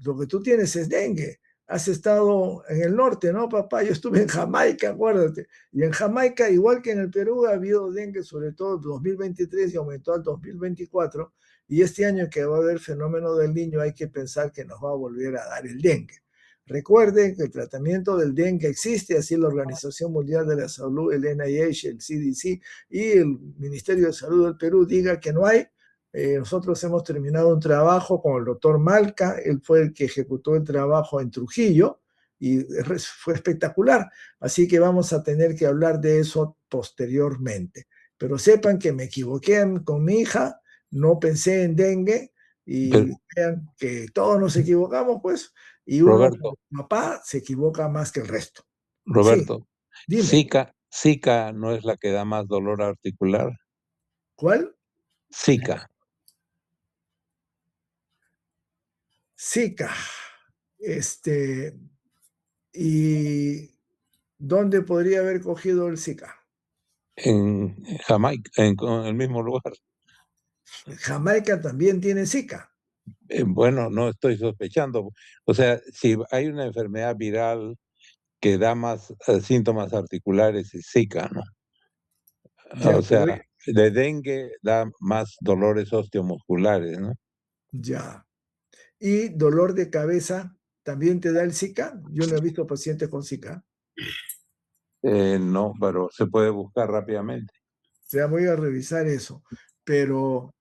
lo que tú tienes es dengue. Has estado en el norte, ¿no, papá? Yo estuve en Jamaica, acuérdate. Y en Jamaica, igual que en el Perú, ha habido dengue, sobre todo en 2023 y aumentó al 2024. Y este año que va a haber fenómeno del Niño, hay que pensar que nos va a volver a dar el dengue. Recuerden que el tratamiento del dengue existe, así la Organización Mundial de la Salud, el NIH, el CDC y el Ministerio de Salud del Perú diga que no hay. Nosotros hemos terminado un trabajo con el doctor Malca, él fue el que ejecutó el trabajo en Trujillo y fue espectacular, así que vamos a tener que hablar de eso posteriormente. Pero sepan que me equivoqué con mi hija, no pensé en dengue y vean que todos nos equivocamos, pues, y uno Roberto, como papá se equivoca más que el resto. Roberto, Sí, dime. Zika no es la que da más dolor articular. ¿Cuál? Zika. Zika. ¿Y dónde podría haber cogido el Zika? En Jamaica, en el mismo lugar. Jamaica también tiene Zika. Bueno, no estoy sospechando. O sea, si hay una enfermedad viral que da más síntomas articulares, es Zika, ¿no? Ya, O sea, de dengue da más dolores osteomusculares, ¿no? Ya. ¿Y dolor de cabeza también te da el Zika? Yo no he visto pacientes con Zika. No, pero se puede buscar rápidamente. Ya voy a revisar eso. Pero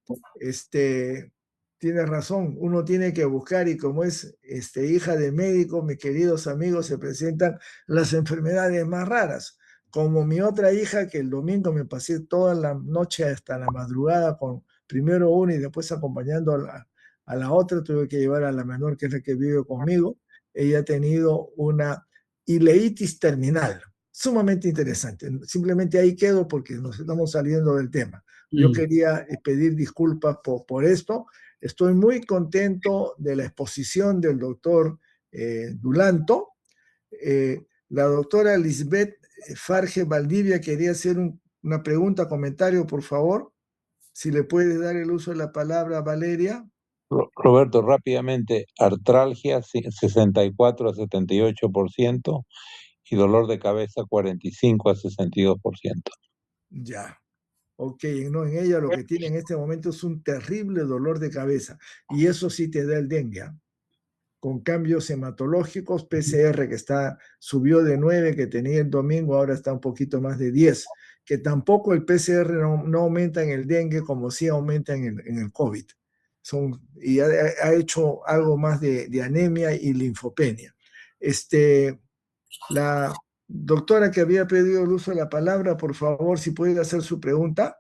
tienes razón, uno tiene que buscar y como es hija de médico, mis queridos amigos, se presentan las enfermedades más raras. Como mi otra hija, que el domingo me pasé toda la noche hasta la madrugada con primero una y después acompañando a la otra, tuve que llevar a la menor, que es la que vive conmigo. Ella ha tenido una ileitis terminal sumamente interesante. Simplemente ahí quedo porque nos estamos saliendo del tema. Yo quería pedir disculpas por esto. Estoy muy contento de la exposición del doctor Dulanto. La doctora Lisbeth Farge Valdivia quería hacer una pregunta, comentario, por favor. Si le puede dar el uso de la palabra a Valeria. Roberto, rápidamente, artralgia 64 a 78% y dolor de cabeza 45 a 62%. Ya. Ok, no, en ella lo que tiene en este momento es un terrible dolor de cabeza y eso sí te da el dengue, con cambios hematológicos, PCR que subió de 9 que tenía el domingo, ahora está un poquito más de 10, que tampoco el PCR no aumenta en el dengue como sí aumenta en el COVID. Y ha hecho algo más de anemia y linfopenia. La doctora que había pedido el uso de la palabra, por favor, si puede hacer su pregunta.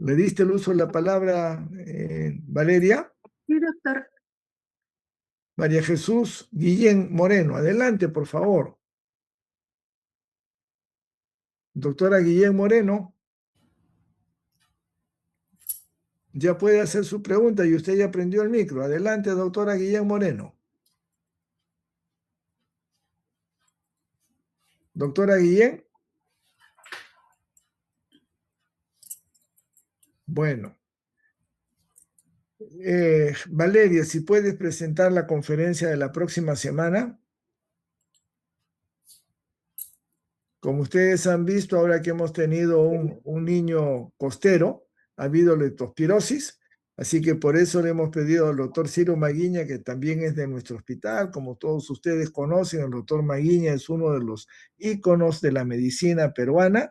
¿Le diste el uso de la palabra, Valeria? Sí, doctor. María Jesús Guillén Moreno, adelante, por favor. Doctora Guillén Moreno, ya puede hacer su pregunta y usted ya prendió el micro. Adelante, doctora Guillén Moreno. Doctora Guillén. Bueno. Valeria, si puedes presentar la conferencia de la próxima semana. Como ustedes han visto, ahora que hemos tenido un niño costero, ha habido leptospirosis, así que por eso le hemos pedido al doctor Ciro Maguiña, que también es de nuestro hospital. Como todos ustedes conocen, el doctor Maguiña es uno de los íconos de la medicina peruana,